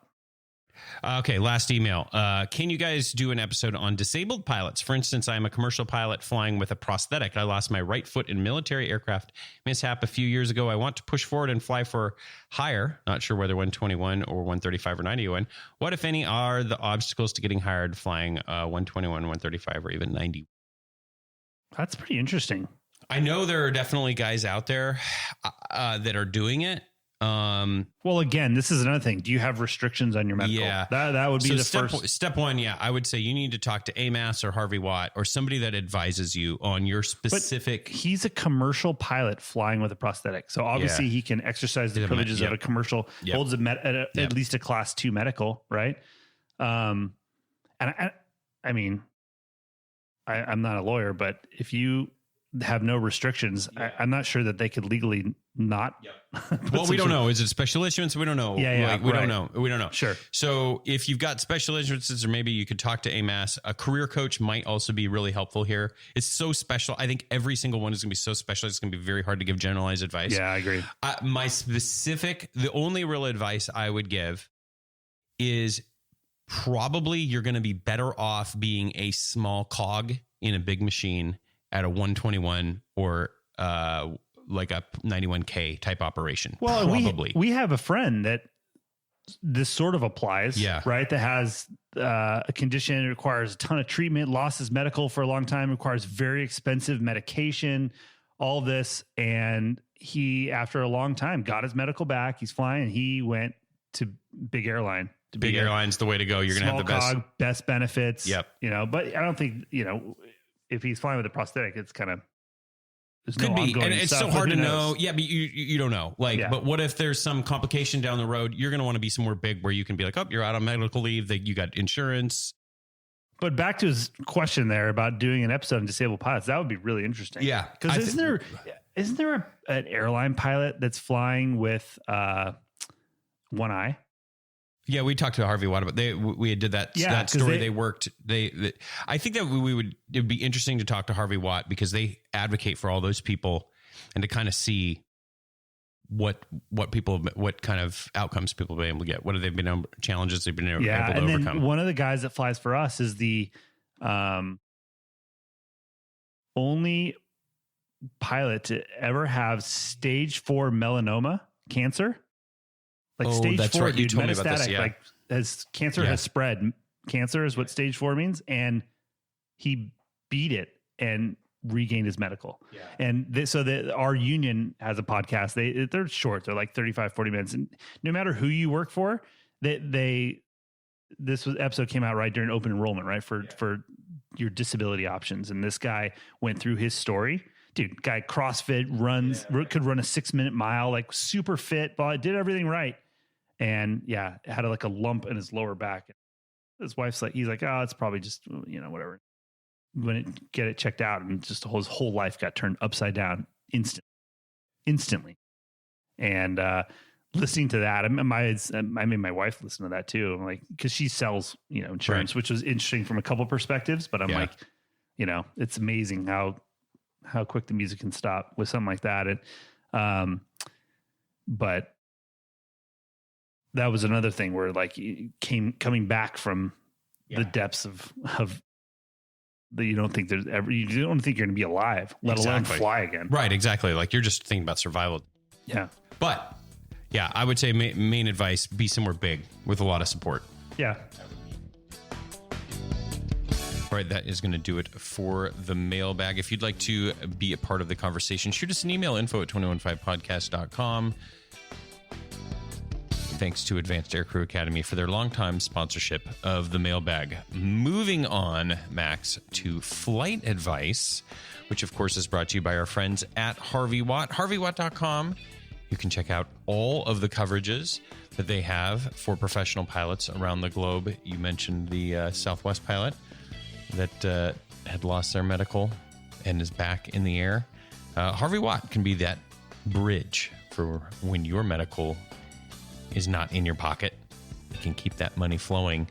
Okay, last email. Can you guys do an episode on disabled pilots? For instance, I'm a commercial pilot flying with a prosthetic. I lost my right foot in military aircraft mishap a few years ago. I want to push forward and fly for higher. Not sure whether 121 or 135 or 91. What, if any, are the obstacles to getting hired flying 121, 135, or even 90? That's pretty interesting. I know there are definitely guys out there that are doing it. Well, again, this is another thing. Do you have restrictions on your medical? Yeah, that would be first step one. Yeah, I would say you need to talk to AMAS or Harvey Watt or somebody that advises you on your specific. But he's a commercial pilot flying with a prosthetic, so obviously he can exercise the privileges of a commercial. Holds at least a class 2 medical, right? And I mean, I'm not a lawyer, but if you have no restrictions, I'm not sure that they could legally not. Well, we don't know. Is it special issuance? We don't know. We don't know. We don't know. Sure. So if you've got special issuances, or maybe you could talk to AMAS, a career coach might also be really helpful here. It's so special. I think every single one is going to be so special. It's going to be very hard to give generalized advice. Yeah, I agree. The only real advice I would give is probably you're going to be better off being a small cog in a big machine at a 121 or like a 91K type operation. Well, probably. We have a friend that this sort of applies, right? That has a condition that requires a ton of treatment, lost his medical for a long time, requires very expensive medication, all this. And he, after a long time, got his medical back. He's flying, and he went to big airline. Big airline's the way to go. You're going to have the best benefits. Yep. But I don't think, if he's flying with a prosthetic, it's kind of could be, and it's so hard to know. Yeah, but you don't know. But what if there's some complication down the road? You're going to want to be somewhere big where you can be like, oh, you're out on medical leave. That you got insurance. But back to his question there about doing an episode on disabled pilots, that would be really interesting. Yeah. Because isn't there an airline pilot that's flying with one eye? Yeah, we talked to Harvey Watt about we did that story. They worked. I think that it would be interesting to talk to Harvey Watt because they advocate for all those people and to kind of see what kind of outcomes people have been able to get. What have they been challenges they've been able to overcome. Then one of the guys that flies for us is the only pilot to ever have stage 4 melanoma cancer. Like stage 4, right. You told me metastatic, about this, yeah. like as cancer has spread. Cancer is what stage 4 means. And he beat it and regained his medical. Yeah. And so our union has a podcast. They're short. They're like 35, 40 minutes. And no matter who you work for, this episode came out right during open enrollment, right? For your disability options. And this guy went through his story. Dude, guy CrossFit could run a 6-minute mile, like super fit, but did everything right. And had like a lump in his lower back. His wife's like, he's like, oh, it's probably just, whatever. Get it checked out, and just his whole life got turned upside down instantly. And listening to that, I made my wife listen to that too. I'm like, because she sells, insurance, right, which was interesting from a couple perspectives. But I'm like, it's amazing how quick the music can stop with something like that. And but that was another thing where like coming back from the depths of that you don't think you don't think you're going to be alive, let alone fly again. Right. Exactly. Like you're just thinking about survival. Yeah. But I would say main advice, be somewhere big with a lot of support. Yeah. All right, that is going to do it for the mailbag. If you'd like to be a part of the conversation, shoot us an email, info@215podcast.com. Thanks to Advanced Aircrew Academy for their longtime sponsorship of the mailbag. Moving on, Max, to flight advice, which of course is brought to you by our friends at Harvey Watt. HarveyWatt.com. You can check out all of the coverages that they have for professional pilots around the globe. You mentioned the Southwest pilot that had lost their medical and is back in the air. Harvey Watt can be that bridge for when your medical is not in your pocket. You can keep that money flowing.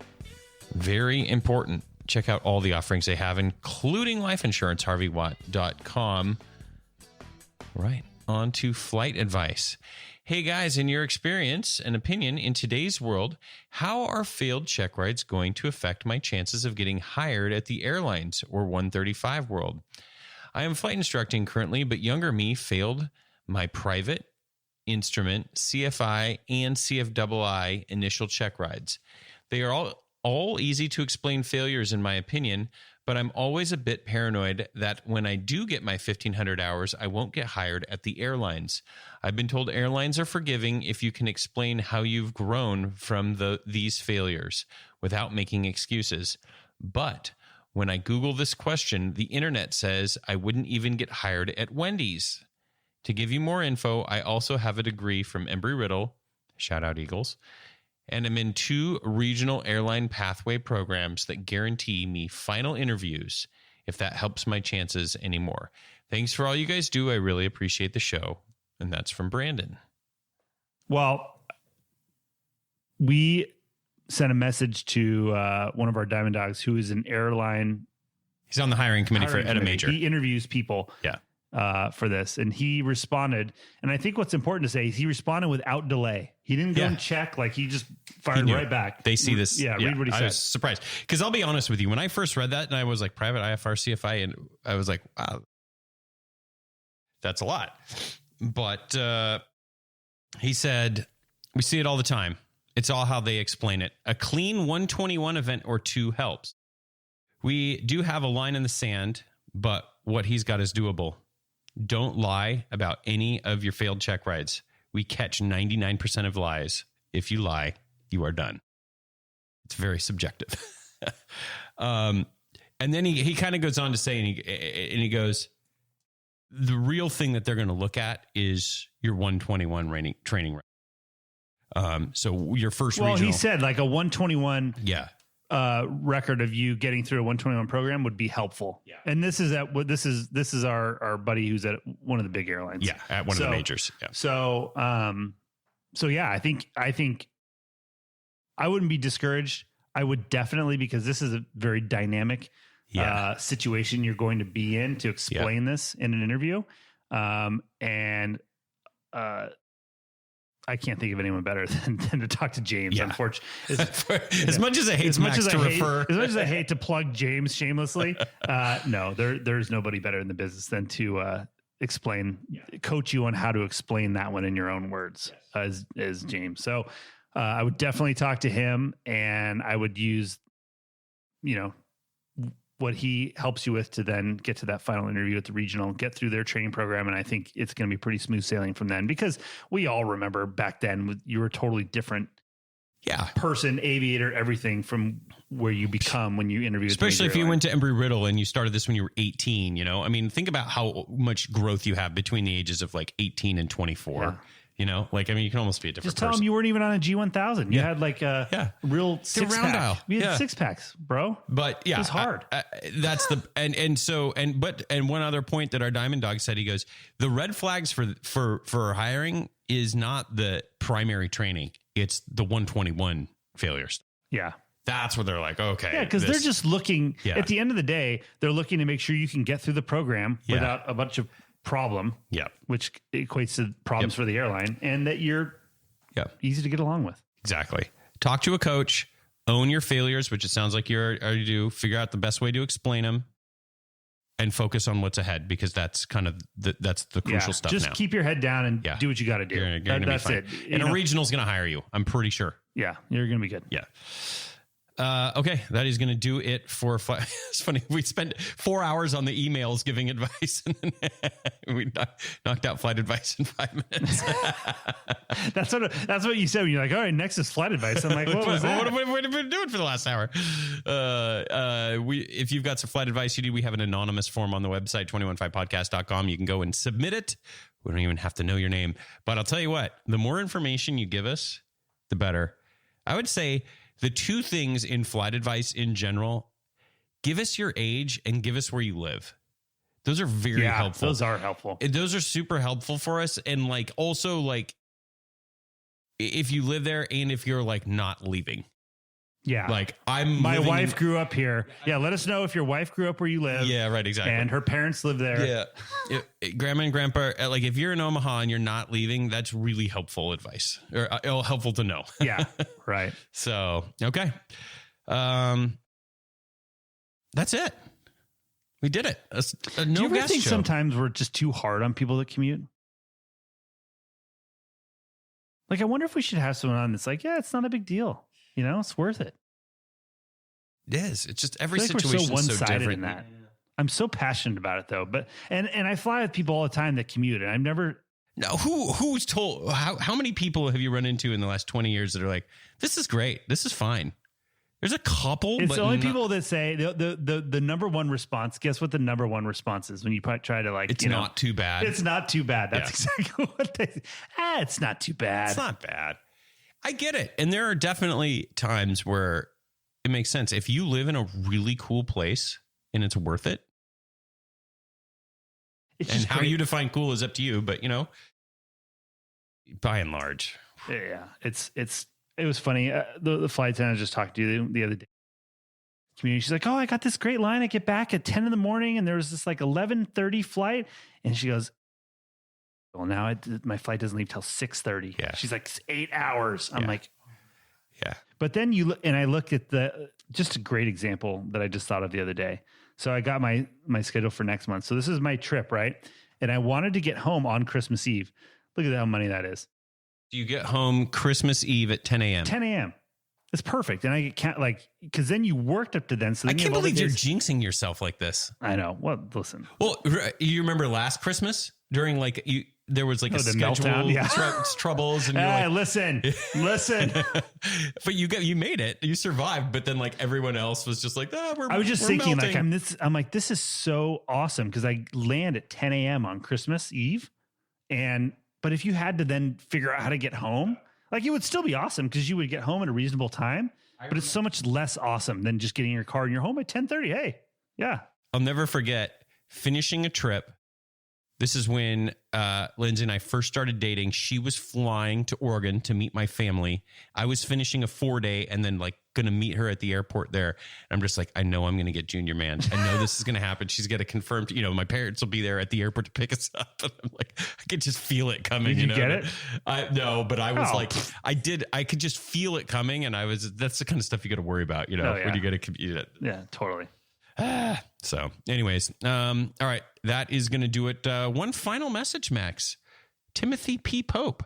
Very important. Check out all the offerings they have, including life insurance, HarveyWatt.com. Right, on to flight advice. Hey guys, in your experience and opinion in today's world, how are failed check rides going to affect my chances of getting hired at the airlines or 135 world? I am flight instructing currently, but younger me failed my private, instrument, CFI, and CFII initial check rides. They are all easy to explain failures in my opinion, but I'm always a bit paranoid that when I do get my 1,500 hours, I won't get hired at the airlines. I've been told airlines are forgiving if you can explain how you've grown from these failures without making excuses. But when I Google this question, the internet says I wouldn't even get hired at Wendy's. To give you more info, I also have a degree from Embry-Riddle, shout out Eagles, and I'm in 2 regional airline pathway programs that guarantee me final interviews if that helps my chances anymore. Thanks for all you guys do. I really appreciate the show. And that's from Brandon. Well, we sent a message to one of our Diamond Dogs who is an airline. He's on the hiring committee at a major. He interviews people. Yeah. For this, and he responded, and I think what's important to say is he responded without delay. He didn't go and check, like he just fired right back. They see this. Read what he said. I was surprised because I'll be honest with you, when I first read that and I was like private IFR CFI, and I was like, wow, that's a lot. But he said, we see it all the time. It's all how they explain it. A clean 121 event or 2 helps. We do have a line in the sand, but what he's got is doable. Don't lie about any of your failed check rides. We catch 99% of lies. If you lie, you are done. It's very subjective. And then he kind of goes on to say, and he goes, the real thing that they're going to look at is your 121 training rate. So your first regional. He said like a 121. Yeah. record of you getting through a 121 program would be helpful. Yeah. And this is our buddy who's at one of the big airlines. Yeah. At one of the majors. Yeah. So yeah, I think I wouldn't be discouraged. I would definitely, because this is a very dynamic situation you're going to be in to explain this in an interview. I can't think of anyone better than to talk to James. Yeah. Unfortunately, as much as I hate Max to refer, as much as I hate to plug James shamelessly, no, there's nobody better in the business than to coach you on how to explain that one in your own words, as James. So I would definitely talk to him, and I would use, what he helps you with to then get to that final interview at the regional, get through their training program. And I think it's going to be pretty smooth sailing from then, because we all remember back then you were a totally different person, aviator, everything from where you become when you interview. Especially if you went to Embry-Riddle and you started this when you were 18, I mean, think about how much growth you have between the ages of like 18 and 24. Yeah. You can almost be a different Just tell person. them you weren't even on a G1000. You had like a real six pack. We had 6 packs, bro. But yeah, it was hard. That's the and one other point that our Diamond Dog said, he goes, the red flags for hiring is not the primary training. It's the 121 failures. Yeah. That's where they're like, okay. Yeah, because they're just looking at the end of the day, they're looking to make sure you can get through the program without a bunch of problem, which equates to problems for the airline, and that you're easy to get along with. Exactly. Talk to a coach, own your failures, which it sounds like you already do, figure out the best way to explain them, and focus on what's ahead, because that's kind of that's the crucial stuff. Just keep your head down and do what you got to do. You're gonna that's be fine. It. And a regional's going to hire you. I'm pretty sure. Yeah, you're going to be good. Yeah. Okay, that is going to do it for it's funny. We spent 4 hours on the emails giving advice, and then we knocked out flight advice in 5 minutes. That's what you said when you're like, all right, next is flight advice. I'm like, what was that? What have we been doing for the last hour? If you've got some flight advice you need, we have an anonymous form on the website, 215podcast.com. You can go and submit it. We don't even have to know your name. But I'll tell you what, the more information you give us, the better. I would say the two things in flight advice in general, give us your age and give us where you live. Those are very helpful. Those are helpful. Those are super helpful for us. And also if you live there and if you're not leaving. Yeah. My wife grew up here. Yeah. Let us know if your wife grew up where you live. Yeah, right. Exactly. And her parents live there. Yeah. Grandma and grandpa, if you're in Omaha and you're not leaving, that's really helpful advice, or helpful to know. Yeah. Right. So, okay. That's it. We did it. Do you ever think sometimes we're just too hard on people that commute? I wonder if we should have someone on that's it's not a big deal. It's worth it. It is. It's just every situation is so one-sided in that. I'm so passionate about it though. But and I fly with people all the time that commute, and I've never. No, who's told? How many people have you run into in the last 20 years that are like, this is great, this is fine? There's a couple. It's the only people that say the number one response. Guess what the number one response is when you try to It's not too bad. It's not too bad. That's exactly what they. It's not too bad. It's not bad. I get it. And there are definitely times where it makes sense. If you live in a really cool place and it's worth it. And how you define cool is up to you, but by and large. Yeah. It was funny. The flight attendant I just talked to the other day. Community. She's like, oh, I got this great line. I get back at 10 in the morning and there was this 11:30 flight. And she goes, well, now my flight doesn't leave till 6:30. Yeah. She's like, 8 hours. I'm like, yeah. But then I looked at just a great example that I just thought of the other day. So I got my schedule for next month. So this is my trip, right? And I wanted to get home on Christmas Eve. Look at how money that is. Do you get home Christmas Eve at 10 a.m.? 10 a.m. It's perfect. And I can't because then you worked up to then. So then I can't believe you're jinxing yourself like this. I know. Well, listen. Well, you remember last Christmas during there was a schedule meltdown, troubles, and you're listen. But you made it. You survived. But then everyone else was just I was just thinking melting. I'm like, this is so awesome because I land at 10 a.m. on Christmas Eve, but if you had to then figure out how to get home, it would still be awesome because you would get home at a reasonable time. But it's so much less awesome than just getting in your car and you're home at 10:30. Hey, yeah. I'll never forget finishing a trip. This is when Lindsay and I first started dating. She was flying to Oregon to meet my family. I was finishing a 4-day and then like going to meet her at the airport there. And I'm just like, I know I'm going to get junior man. I know this is going to happen. She's got to confirm, my parents will be there at the airport to pick us up. And I'm like, I could just feel it coming. Did you get it? No, but I was like, I could just feel it coming. And that's the kind of stuff you got to worry about, when you got to commute it. Yeah, totally. So anyways, all right, that is going to do it. One final message, Max. Timothy P. Pope.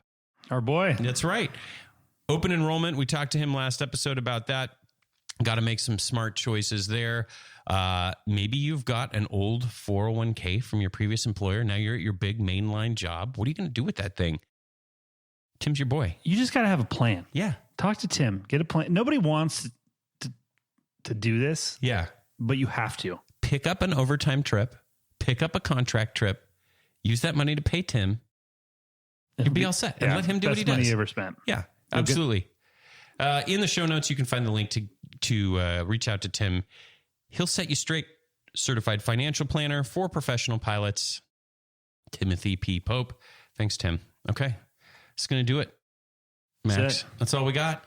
Our boy. That's right. Open enrollment. We talked to him last episode about that. Got to make some smart choices there. Maybe you've got an old 401k from your previous employer. Now you're at your big mainline job. What are you going to do with that thing? Tim's your boy. You just got to have a plan. Yeah. Talk to Tim. Get a plan. Nobody wants to do this. Yeah. But you have to. Pick up an overtime trip. Pick up a contract trip. Use that money to pay Tim. You'll be all set. And let him do what he does. Best money you ever spent. Yeah, absolutely. In the show notes, you can find the link to reach out to Tim. He'll set you straight. Certified financial planner for professional pilots. Timothy P. Pope. Thanks, Tim. Okay. It's going to do it. Max, that's all we got.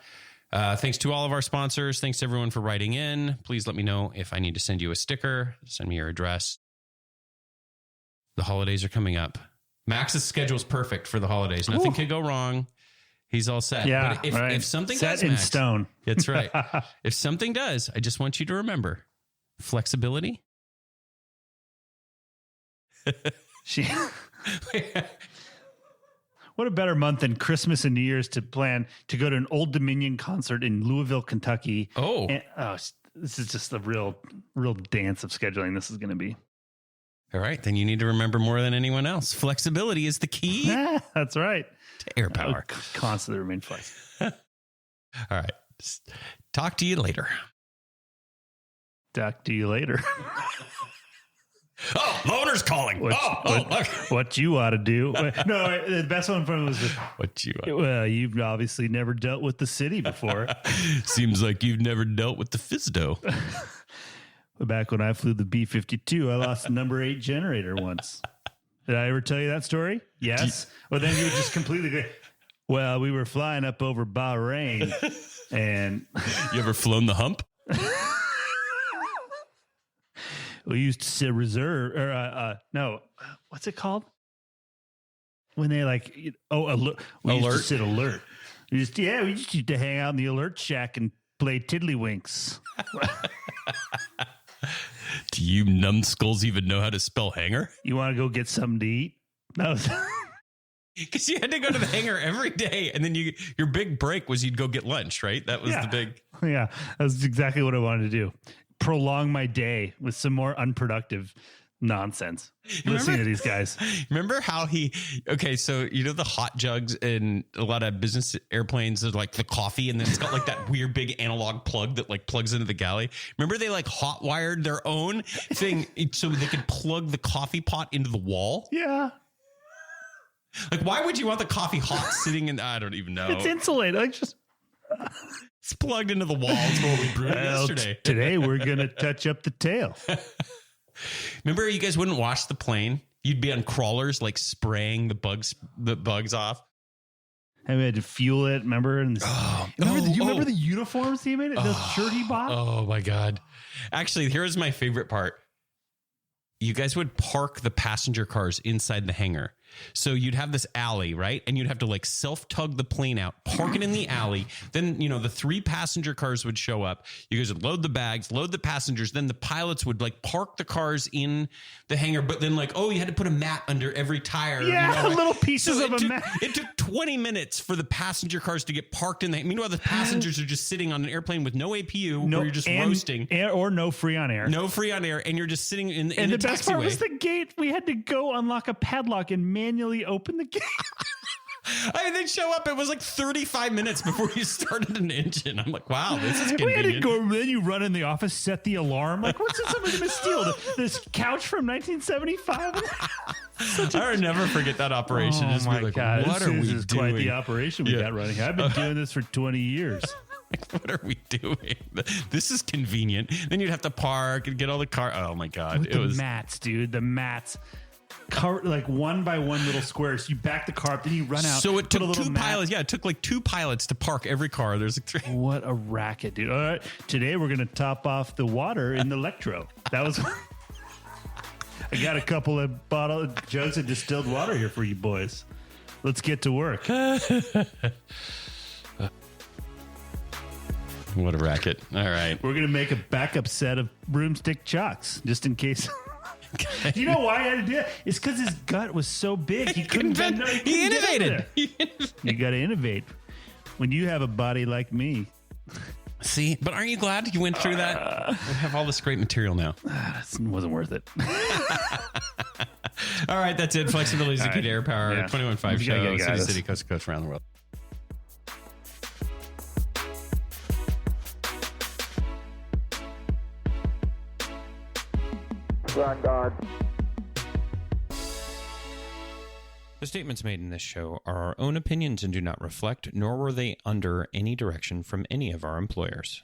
Thanks to all of our sponsors. Thanks to everyone for writing in. Please let me know if I need to send you a sticker. Send me your address. The holidays are coming up. Max's schedule is perfect for the holidays. Nothing could go wrong. He's all set. Yeah, but if something set does, in Max, stone. That's right. If something does, I just want you to remember flexibility. What a better month than Christmas and New Year's to plan to go to an Old Dominion concert in Louisville, Kentucky. This is just a real dance of scheduling. This is going to be. All right. Then you need to remember more than anyone else. Flexibility is the key. That's right. To air power. Constantly remain flexible. All right. Talk to you later. Talk to you later. Oh, the owner's calling. What you ought to do. No, the best one from was what you ought to do. Well, you've obviously never dealt with the city before. Seems like you've never dealt with the FISDO. Back when I flew the B-52, I lost the number 8 generator once. Did I ever tell you that story? Yes. Well, then you would just completely go, well, we were flying up over Bahrain and... You ever flown the hump? We used to sit reserve no, what's it called? When they alert. We used to sit alert. We just used to hang out in the alert shack and play tiddlywinks. Do you numbskulls even know how to spell hangar? You want to go get something to eat? No. Because you had to go to the hangar every day, and then your big break was you'd go get lunch, right? That was the big... Yeah, that's exactly what I wanted to do. Prolong my day with some more unproductive nonsense. Listening to these guys. Remember how so the hot jugs in a lot of business airplanes are like the coffee, and then it's got like that weird big analog plug that like plugs into the galley. Remember they like hot wired their own thing so they could plug the coffee pot into the wall? Yeah. Like, why would you want the coffee hot sitting in? I don't even know. It's insulated. It's plugged into the walls where we brewed yesterday. Today we're going to touch up the tail. Remember, you guys wouldn't wash the plane? You'd be on crawlers, like spraying the bugs off. And we had to fuel it. Remember? And remember the uniforms he made? The shirt he bought? Oh my God. Actually, here's my favorite part. You guys would park the passenger cars inside the hangar. So you'd have this alley, right? And you'd have to like self-tug the plane out, park it in the alley. Then, the 3 passenger cars would show up. You guys would load the bags, load the passengers. Then the pilots would like park the cars in the hangar. But then you had to put a mat under every tire. Yeah, little pieces of a mat. It took 20 minutes for the passenger cars to get parked in the... Meanwhile, the passengers are just sitting on an airplane with no APU where you're just roasting. Or no free on air. No free on air. And you're just sitting in the taxiway. And the best part was the gate. We had to go unlock a padlock and manually open the gate. They'd show up. It was like 35 minutes before you started an engine. I'm like, wow, this is convenient. We had to go. Then you run in the office, set the alarm. Like, what's somebody going to steal? This couch from 1975? I'll never forget that operation. Oh just my be like, God, what are we doing? Quite the operation we got running. I've been doing this for 20 years. Like, what are we doing? This is convenient. Then you'd have to park and get all the car. Oh my God. It was mats, dude. The mats. Like one by one little squares. You back the car up, then you run out. So it took two pilots. Yeah, it took like 2 pilots to park every car. There's like 3. What a racket, dude. All right, today we're going to top off the water in the electro. That was... I got a couple of jugs of distilled water here for you boys. Let's get to work. What a racket. All right. We're going to make a backup set of broomstick chocks, just in case... Do you know why I had to do it? It's because his gut was so big. He couldn't. He innovated. You got to innovate when you have a body like me. See, but aren't you glad you went through that? We have all this great material now. It wasn't worth it. All right, that's it. Flexibility is the key to air power. Yeah. 21.5 show. City to city, coast to coast, around the world. Vanguard. The statements made in this show are our own opinions and do not reflect, nor were they under any direction from any of our employers.